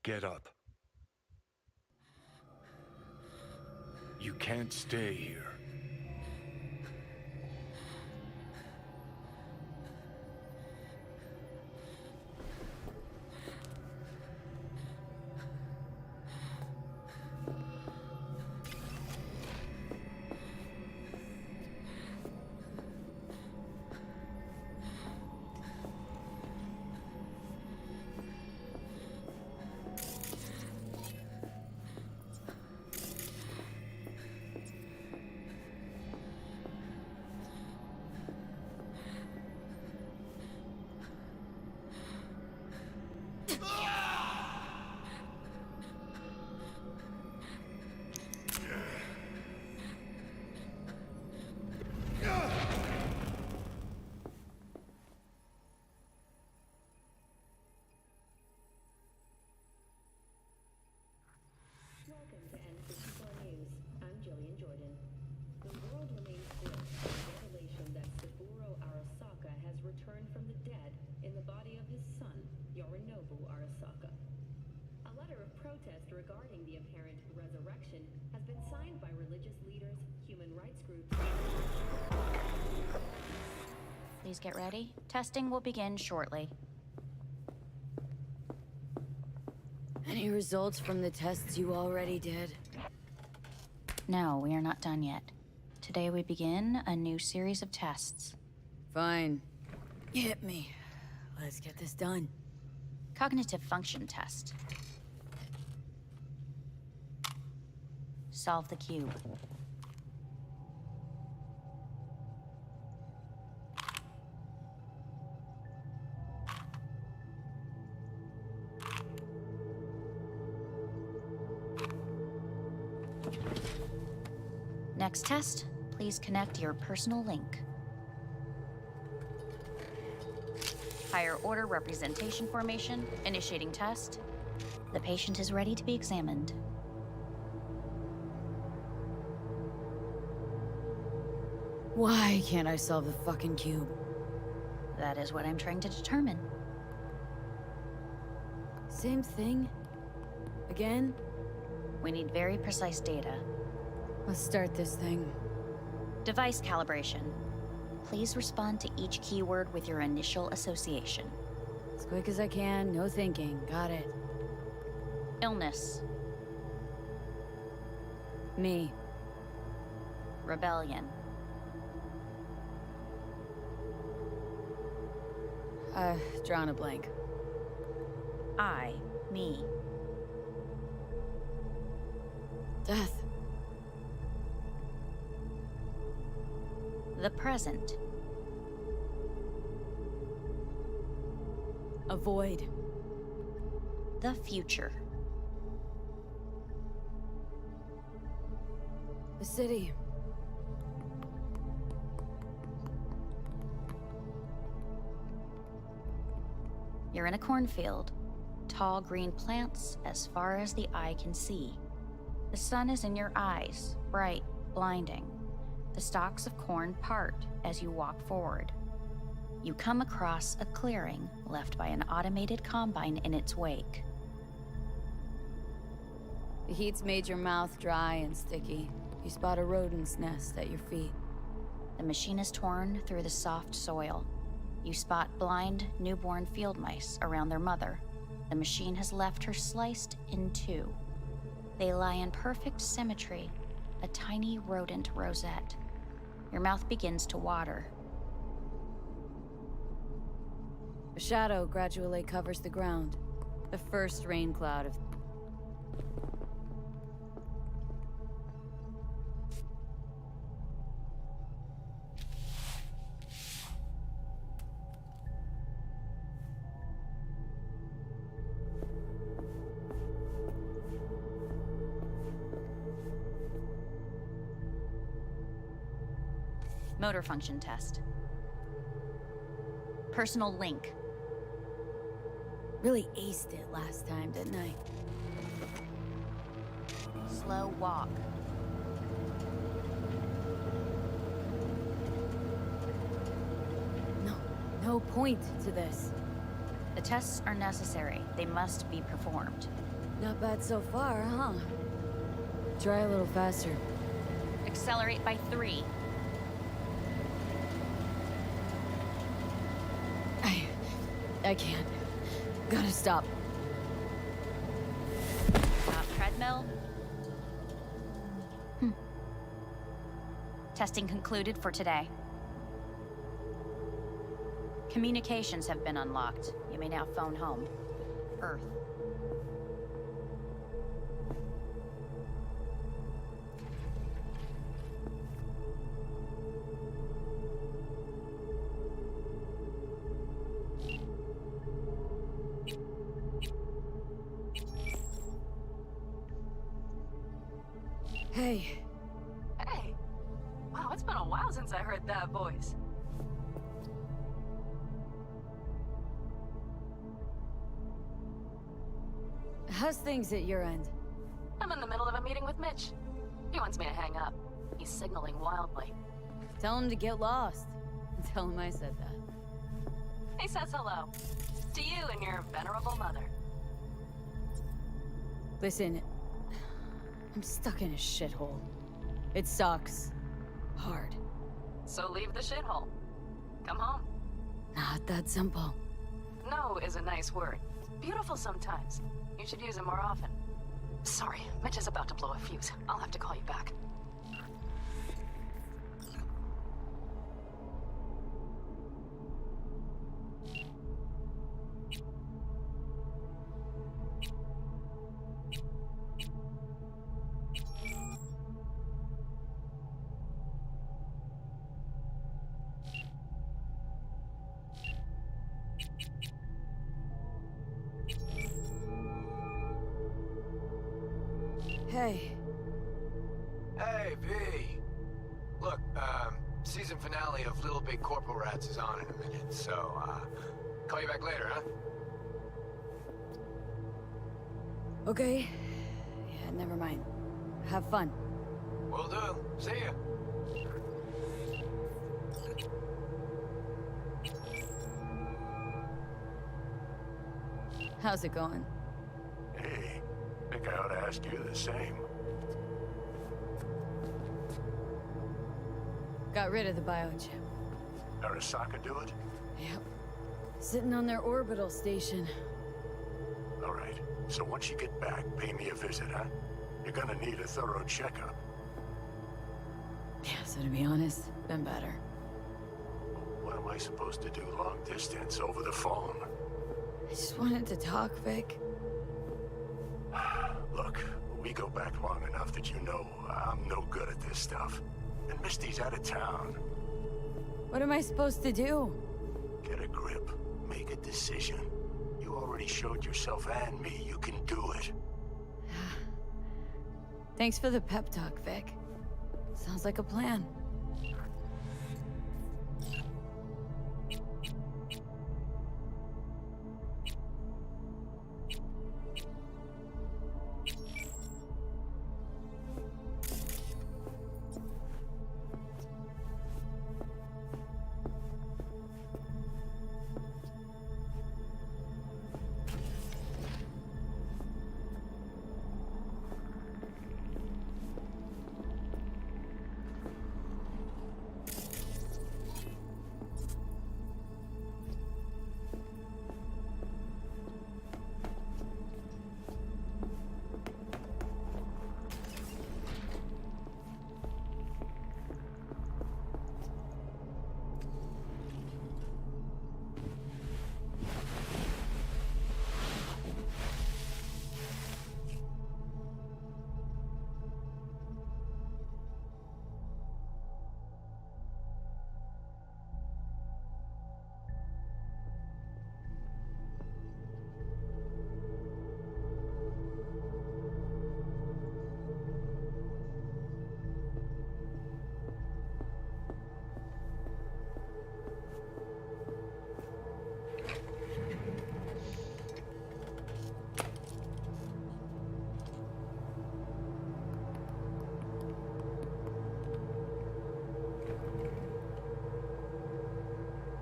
Get up. You can't stay here. Welcome to N54 News. I'm Jillian Jordan. The world remains thrilled with the revelation that Saburo Arasaka has returned from the dead in the body of his son, Yorinobu Arasaka. A letter of protest regarding the apparent resurrection has been signed by religious leaders, human rights groups. Please get ready. Testing will begin shortly. Any results from the tests you already did? No, we are not done yet. Today we begin a new series of tests. Fine. Hit me. Let's get this done. Cognitive function test. Solve the cube. Next test, please connect your personal link. Higher order representation formation, initiating test. The patient is ready to be examined. Why can't I solve the fucking cube? That is what I'm trying to determine. Same thing? Again? We need very precise data. Let's start this thing. Device calibration. Please respond to each keyword with your initial association. As quick as I can, no thinking. Got it. Illness. Me. Rebellion. Drawn a blank. Me. Death. The present. Avoid. The future. The city. You're in a cornfield. Tall green plants as far as the eye can see. The sun is in your eyes, bright, blinding. The stalks of corn part as you walk forward. You come across a clearing left by an automated combine in its wake. The heat's made your mouth dry and sticky. You spot a rodent's nest at your feet. The machine is torn through the soft soil. You spot blind, newborn field mice around their mother. The machine has left her sliced in two. They lie in perfect symmetry, a tiny rodent rosette. Your mouth begins to water. A shadow gradually covers the ground. The first rain cloud of... Motor function test. Personal link. Really aced it last time, didn't I? Slow walk. No point to this. The tests are necessary. They must be performed. Not bad so far, huh? Try a little faster. Accelerate by 3. I can't. Gotta stop. Treadmill. Testing concluded for today. Communications have been unlocked. You may now phone home. Earth. Hey. Hey. Wow, it's been a while since I heard that voice. How's things at your end? I'm in the middle of a meeting with Mitch. He wants me to hang up. He's signaling wildly. Tell him to get lost. Tell him I said that. He says hello. To you and your venerable mother. Listen, I'm stuck in a shithole. It sucks. Hard. So leave the shithole. Come home. Not that simple. No is a nice word. Beautiful sometimes. You should use it more often. Sorry, Mitch is about to blow a fuse. I'll have to call you back. Hey. Hey, V. Look, season finale of Little Big Corporal Rats is on in a minute, so, call you back later, huh? Okay. Yeah, never mind. Have fun. Will do. See ya. How's it going? Hey, think I ought to ask you the same. Got rid of the biochip. Arasaka do it? Yep. Sitting on their orbital station. All right. So once you get back, pay me a visit, huh? You're gonna need a thorough checkup. Yeah, so to be honest, been better. What am I supposed to do long distance over the phone? I just wanted to talk, Vic. Look, we go back long enough that you know I'm no good at this stuff. And Misty's out of town. What am I supposed to do? Get a grip. Make a decision. You already showed yourself and me you can do it. Thanks for the pep talk, Vic. Sounds like a plan.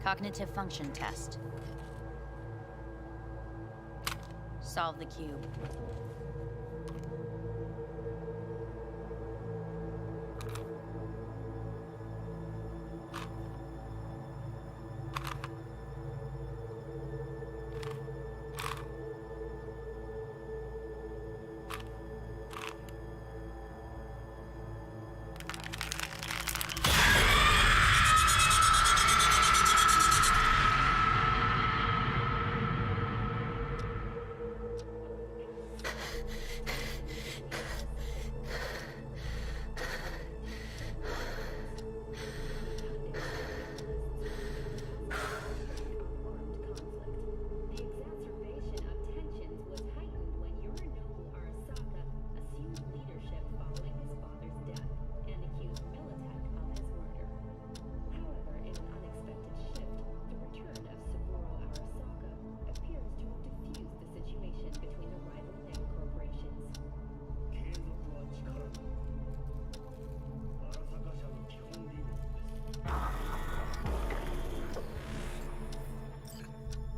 Cognitive function test. Solve the cube.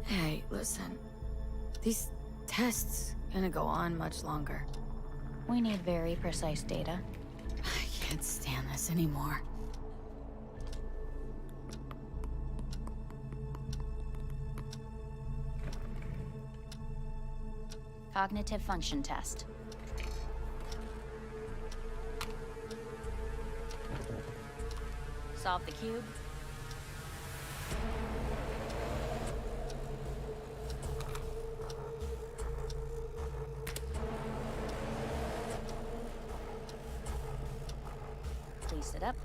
Hey, listen. These tests gonna go on much longer. We need very precise data. I can't stand this anymore. Cognitive function test. Solve the cube. Please sit up.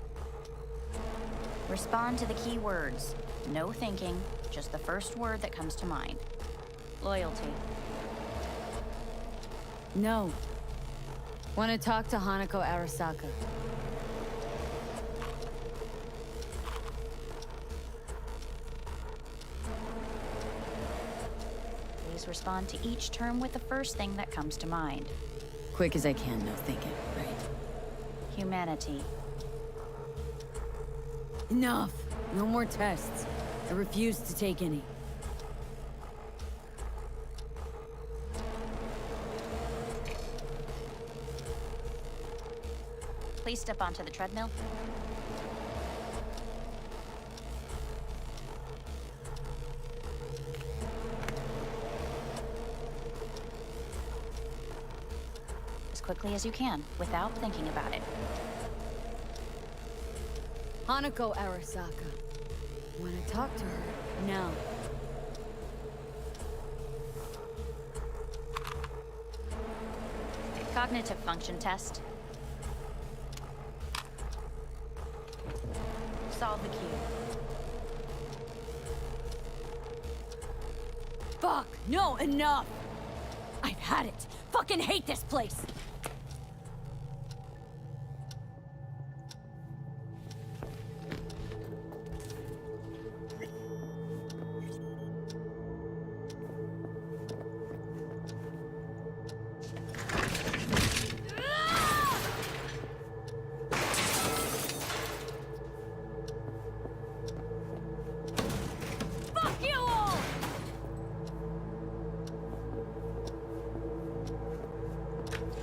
Respond to the key words. No thinking, just the first word that comes to mind. Loyalty. No. Want to talk to Hanako Arasaka. Please respond to each term with the first thing that comes to mind. Quick as I can, no thinking, right? Humanity. Enough! No more tests. I refuse to take any. Please step onto the treadmill. As quickly as you can, without thinking about it. Hanako Arasaka. Want to talk to her now. Cognitive function test. Solve the cube. Fuck! No, enough! I've had it! Fucking hate this place! Fuck you all!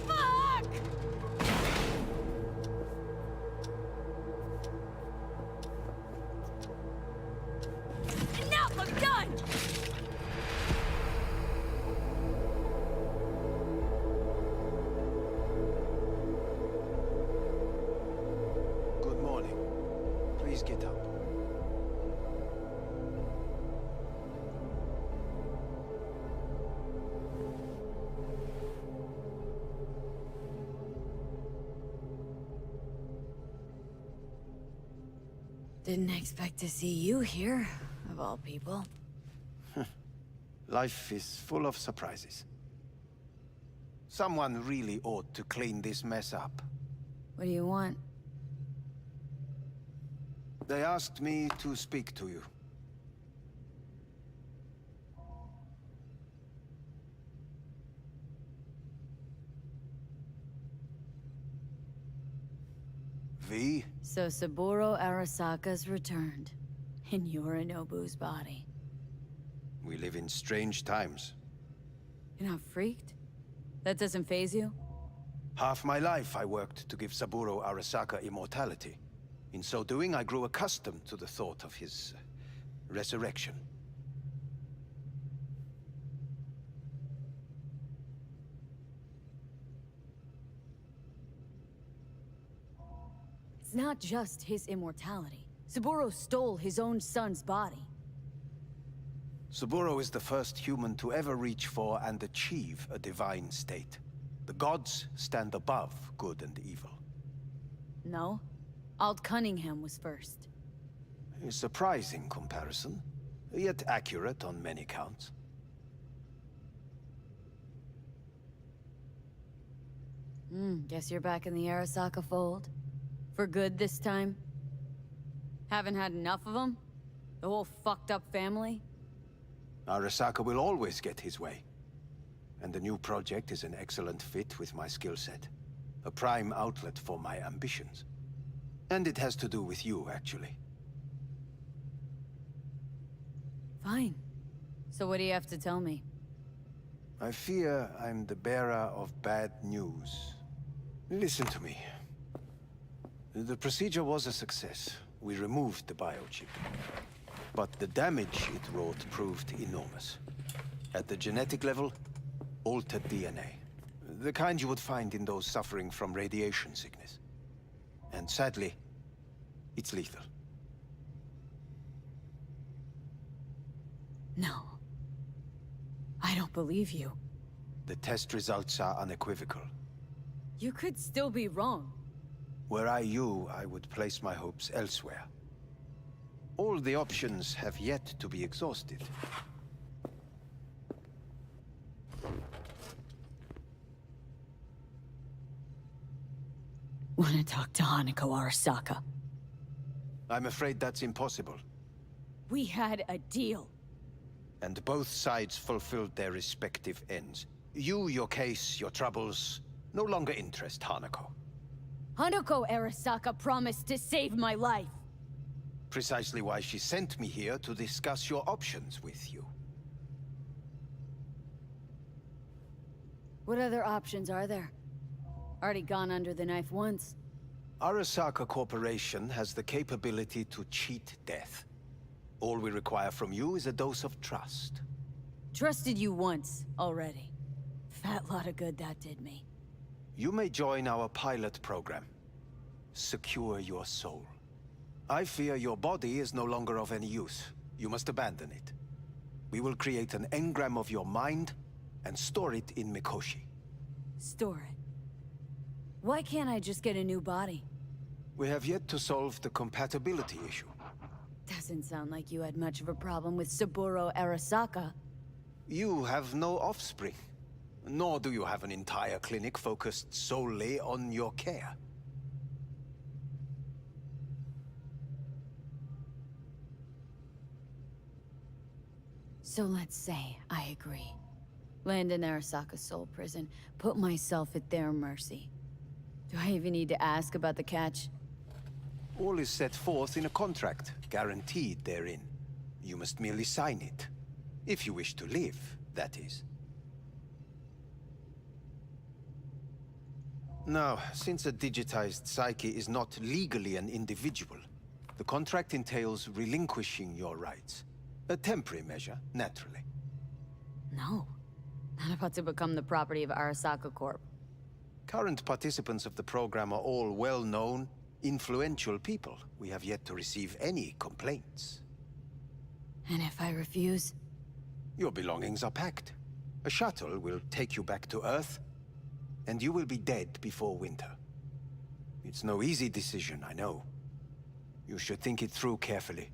Fuck! Enough! I'm done! Good morning. Please get up. Didn't expect to see you here, of all people. Life is full of surprises. Someone really ought to clean this mess up. What do you want? They asked me to speak to you. V? So Saburo Arasaka's returned. in Yorinobu's body. We live in strange times. You're not freaked? That doesn't faze you? Half my life I worked to give Saburo Arasaka immortality. In so doing, I grew accustomed to the thought of his resurrection. It's not just his immortality. Saburo stole his own son's body. Saburo is the first human to ever reach for and achieve a divine state. The gods stand above good and evil. No? Alt Cunningham was first. A surprising comparison, yet accurate on many counts. Guess you're back in the Arasaka fold? For good this time? Haven't had enough of them? The whole fucked up family? Arasaka will always get his way. And the new project is an excellent fit with my skill set. A prime outlet for my ambitions. And it has to do with you, actually. Fine. So what do you have to tell me? I fear I'm the bearer of bad news. Listen to me. The procedure was a success. We removed the biochip. But the damage it wrought proved enormous. At the genetic level, altered DNA. The kind you would find in those suffering from radiation sickness. And sadly, it's lethal. No. I don't believe you. The test results are unequivocal. You could still be wrong. Were I you, I would place my hopes elsewhere. All the options have yet to be exhausted. Want to talk to Hanako Arasaka? I'm afraid that's impossible. We had a deal. And both sides fulfilled their respective ends. You, your case, your troubles, no longer interest Hanako. Hanako Arasaka promised to save my life. Precisely why she sent me here to discuss your options with you. What other options are there? Already gone under the knife once. Arasaka Corporation has the capability to cheat death. All we require from you is a dose of trust. Trusted you once, already. Fat lot of good that did me. You may join our pilot program. Secure your soul. I fear your body is no longer of any use. You must abandon it. We will create an engram of your mind and store it in Mikoshi. Store it? Why can't I just get a new body? We have yet to solve the compatibility issue. Doesn't sound like you had much of a problem with Saburo Arasaka. You have no offspring. Nor do you have an entire clinic focused solely on your care. So let's say I agree. Land in Arasaka's soul prison, put myself at their mercy. Do I even need to ask about the catch? All is set forth in a contract, guaranteed therein. You must merely sign it. If you wish to live, that is. Now, since a digitized psyche is not legally an individual, the contract entails relinquishing your rights. A temporary measure, naturally. No. Not about to become the property of Arasaka Corp. Current participants of the program are all well-known, influential people. We have yet to receive any complaints. And if I refuse? Your belongings are packed. A shuttle will take you back to Earth, and you will be dead before winter. It's no easy decision, I know. You should think it through carefully.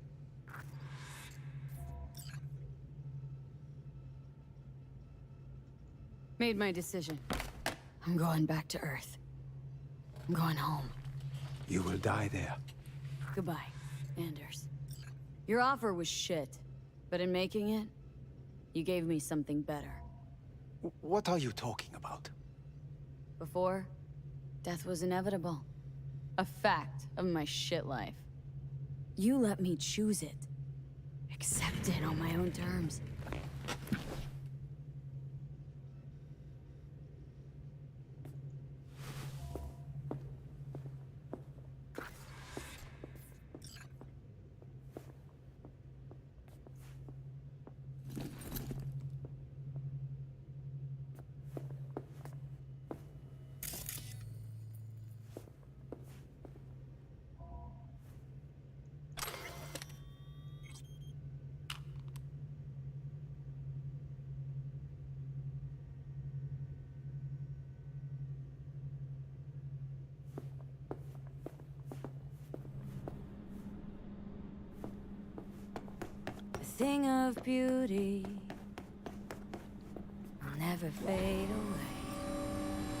Made my decision. I'm going back to Earth. I'm going home. You will die there. Goodbye, Anders. Your offer was shit, but in making it, you gave me something better. What are you talking about? Before, death was inevitable. A fact of my shit life. You let me choose it. accept it on my own terms. Thing of beauty will never fade away.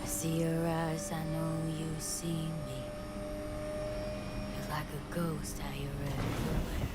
I see your eyes, I know you see me. You're like a ghost, how you're everywhere.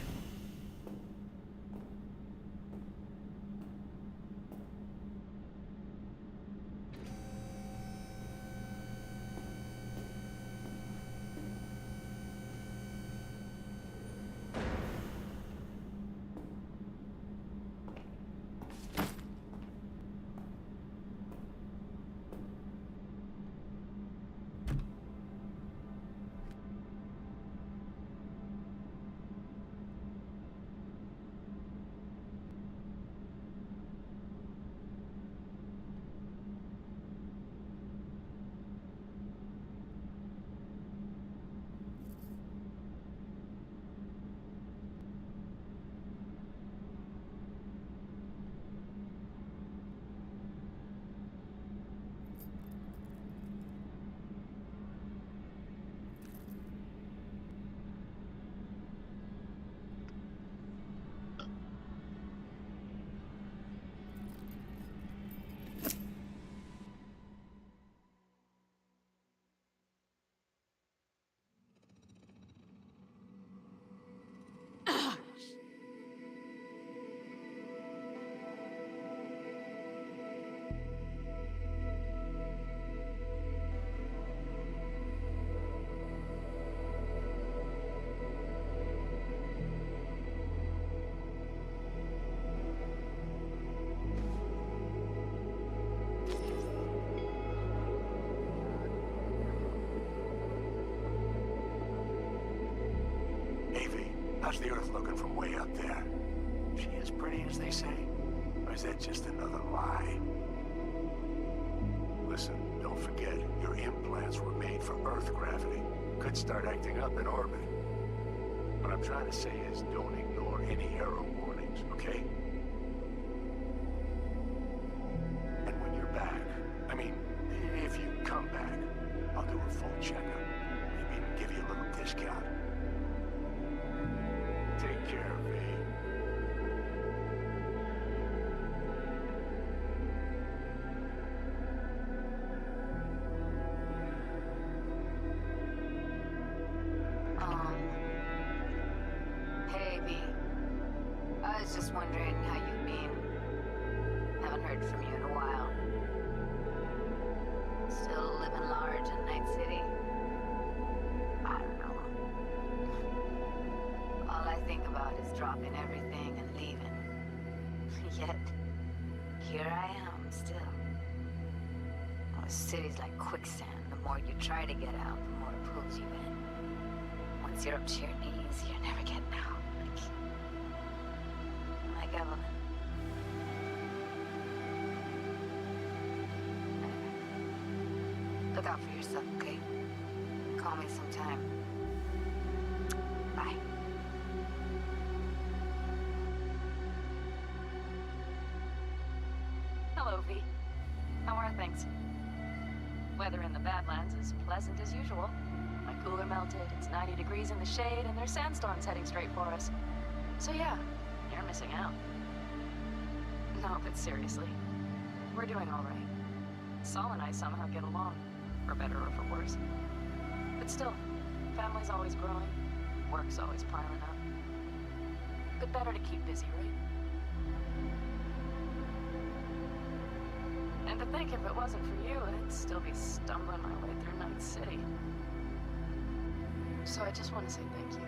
How's the Earth looking from way up there? She as pretty as they say? Or is that just another lie? Listen, don't forget, your implants were made for Earth gravity. Could start acting up in orbit. What I'm trying to say is don't ignore any error warnings, okay? And when you're back, I mean, if you come back, I'll do a full checkup. Maybe even give you a little discount. Take care, V. Hey, V. I was just wondering how you've been. Haven't heard from you in a while. Still living large in Night City? I don't know. All I think about is dropping everything and leaving. Yet, here I am still. Oh, the city's like quicksand. The more you try to get out, the more it pulls you in. Once you're up to your knees, you're never getting out. Like Evelyn. Look out for yourself, okay? Call me sometime. Bye. Hello, V. How are things? Weather in the Badlands is pleasant as usual. My cooler melted, it's 90 degrees in the shade, and there's sandstorms heading straight for us. So yeah, you're missing out. No, but seriously, we're doing all right. Saul and I somehow get along, for better or for worse. But still, family's always growing, work's always piling up. But better to keep busy, right? And to think if it wasn't for you, I'd still be stumbling my way through Night City. So I just want to say thank you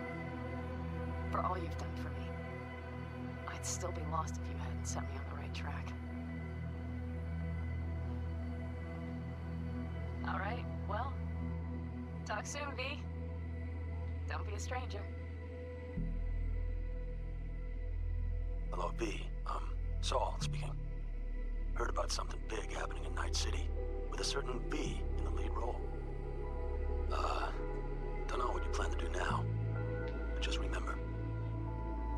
for all you've done for me. I'd still be lost if you hadn't set me on the right track. All right, well, talk soon, V. Don't be a stranger. Hello, V. Saul speaking. Heard about something big happening in Night City, with a certain V in the lead role. Don't know what you plan to do now, but just remember,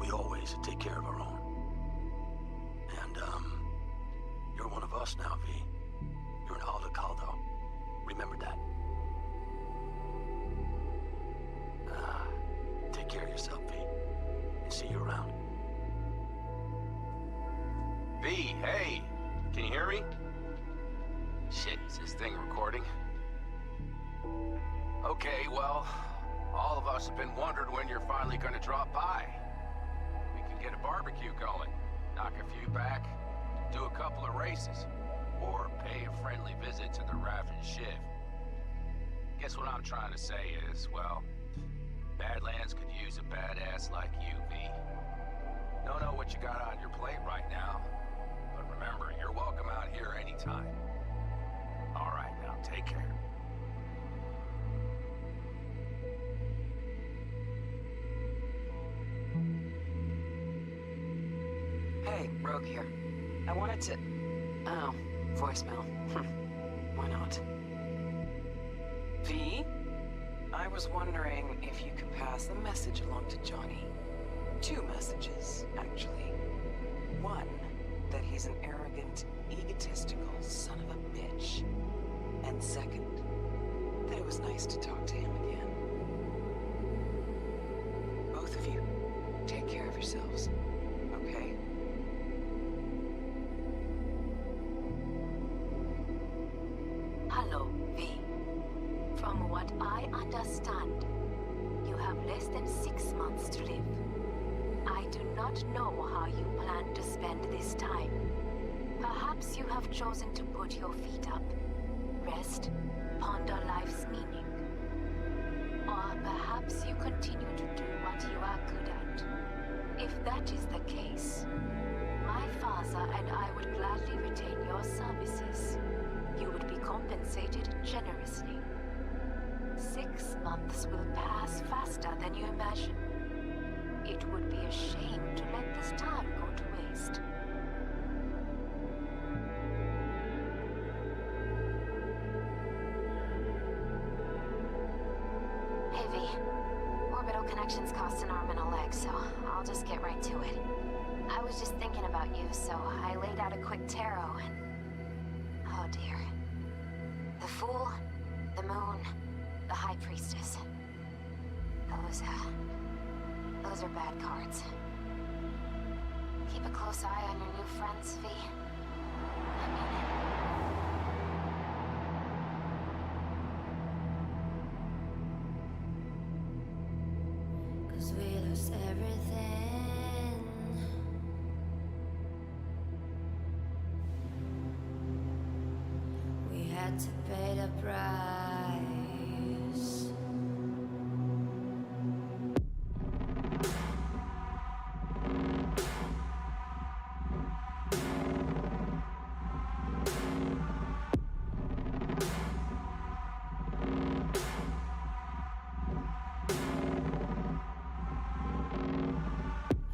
we always take care of our own. And, you're one of us now, V. You're an Alda Caldo. Remember that. Take care of yourself, V. And see you around. V, hey! Can you hear me? Shit, is this thing recording? Okay, well, all of us have been wondering when you're finally gonna drop by. We can get a barbecue going, knock a few back, do a couple of races, or pay a friendly visit to the Raff and Shiv. Guess what I'm trying to say is, well, Badlands could use a badass like you, V. Don't know what you got on your plate right now, but remember, you're welcome out here anytime. All right, now take care. Hey, Rogue here. I wanted to... Oh, voicemail. Why not? V? I was wondering if you could pass the message along to Johnny. 2 messages, actually. One, that he's an arrogant, egotistical son of a bitch. And second, that it was nice to talk to him again. Both of you, take care of yourselves, okay? Hello, V. From what I understand, you have less than 6 months to live. I do not know how you plan to spend this time. Perhaps you have chosen to put your feet up, rest, ponder life's meaning. Or perhaps you continue to do what you are good at. If that is the case, my father and I would gladly retain your services. You would be compensated generously. 6 months will pass faster than you imagine. It would be a shame to let this time go to waste. Hey, V. Orbital connections cost an arm and a leg, so I'll just get right to it. I was just thinking about you, so I laid out a quick tarot and... Oh dear. The Fool, the Moon, the High Priestess. Those are bad cards. Keep a close eye on your new friends, V. I mean it. 'Cause we lost everything. We had to pay the price.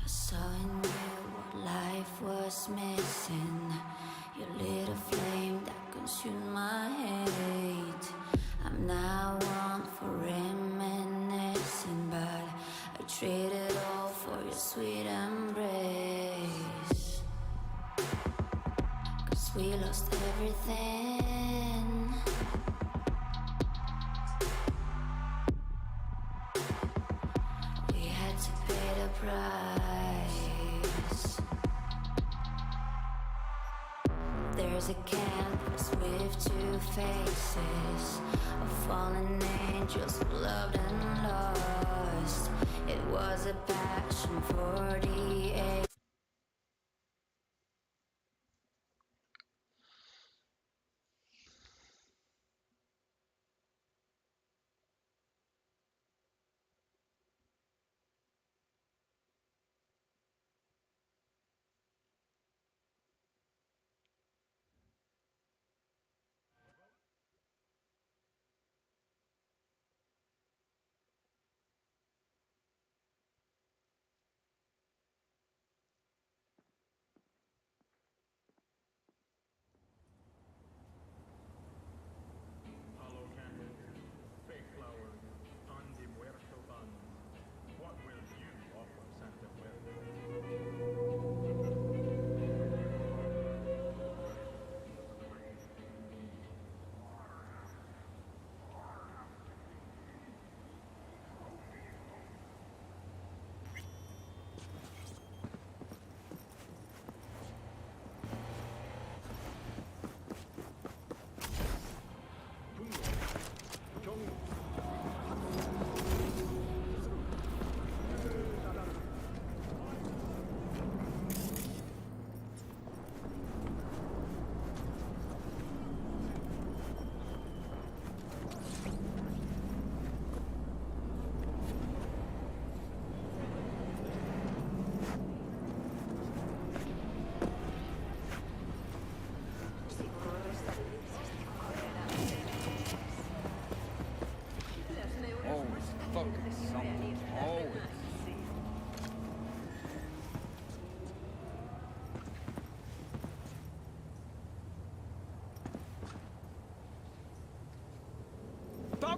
I saw in you what life was missing. You lit a flame that consumed my hate. I'm now one for reminiscing, but I traded all for your sweet embrace. 'Cause we lost everything. We had to pay the price. There's a canvas with 2 faces of fallen angels who loved and lost. It was a passion for the age.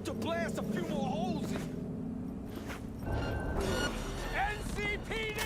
about to blast a few more holes in... NCPD!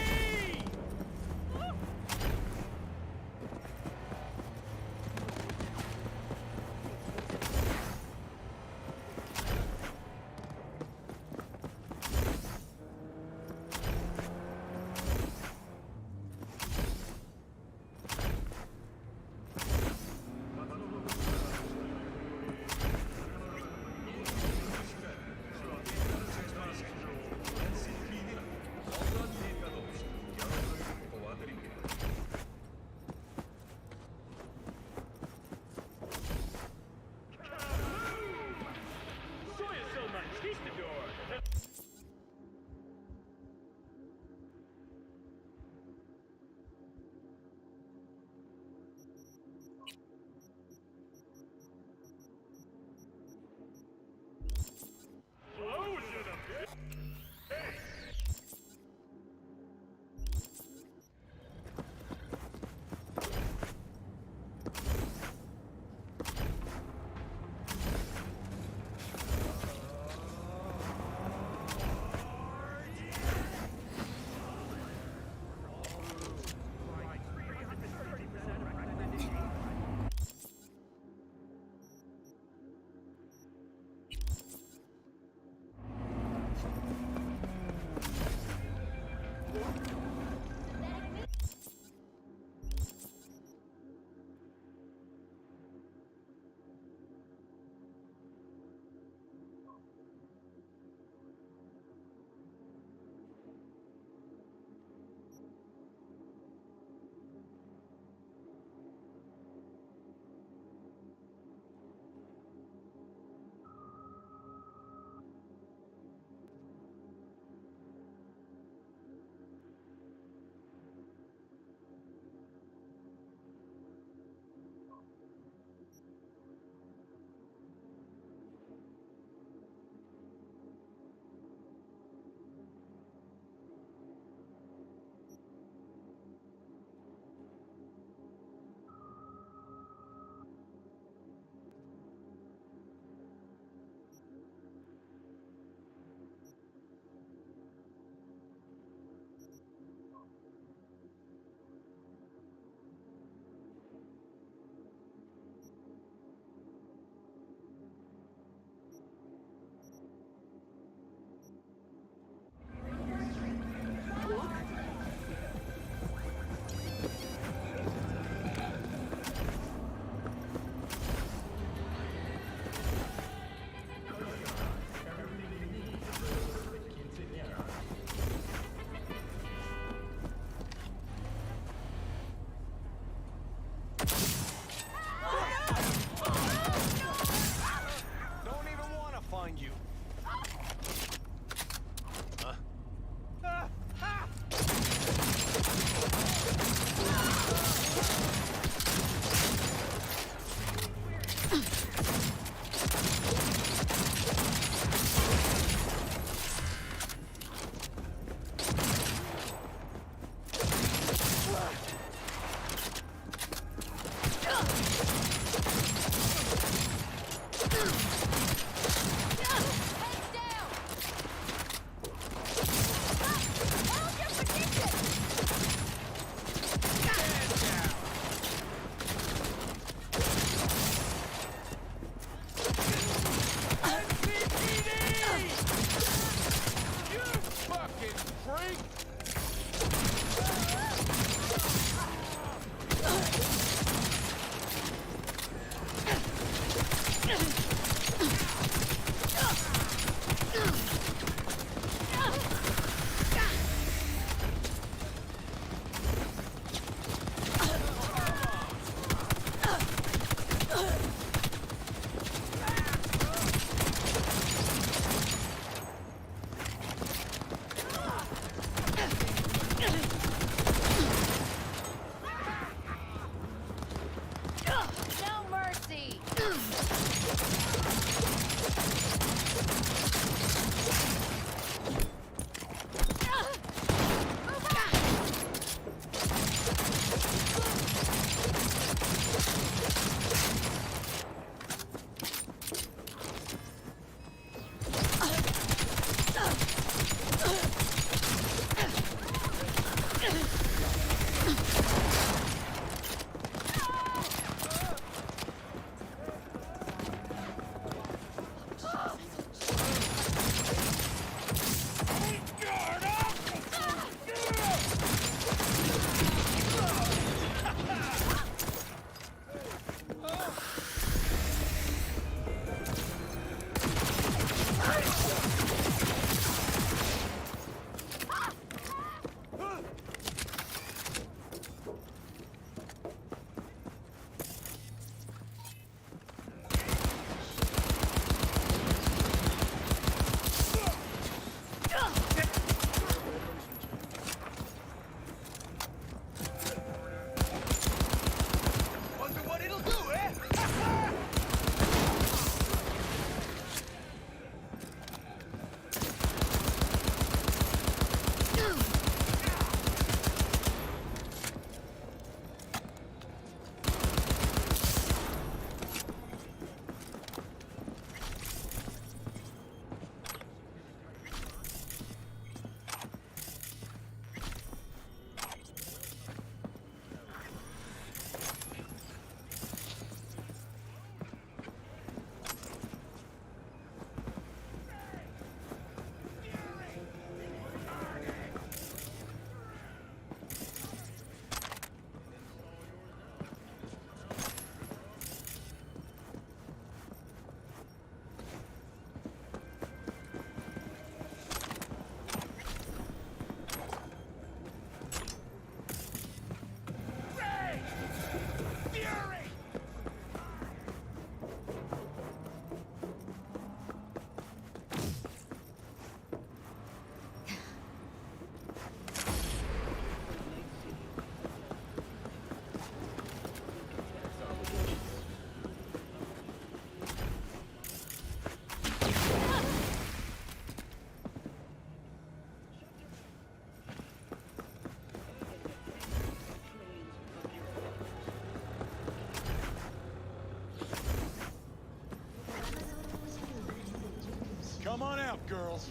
Come on out, girls.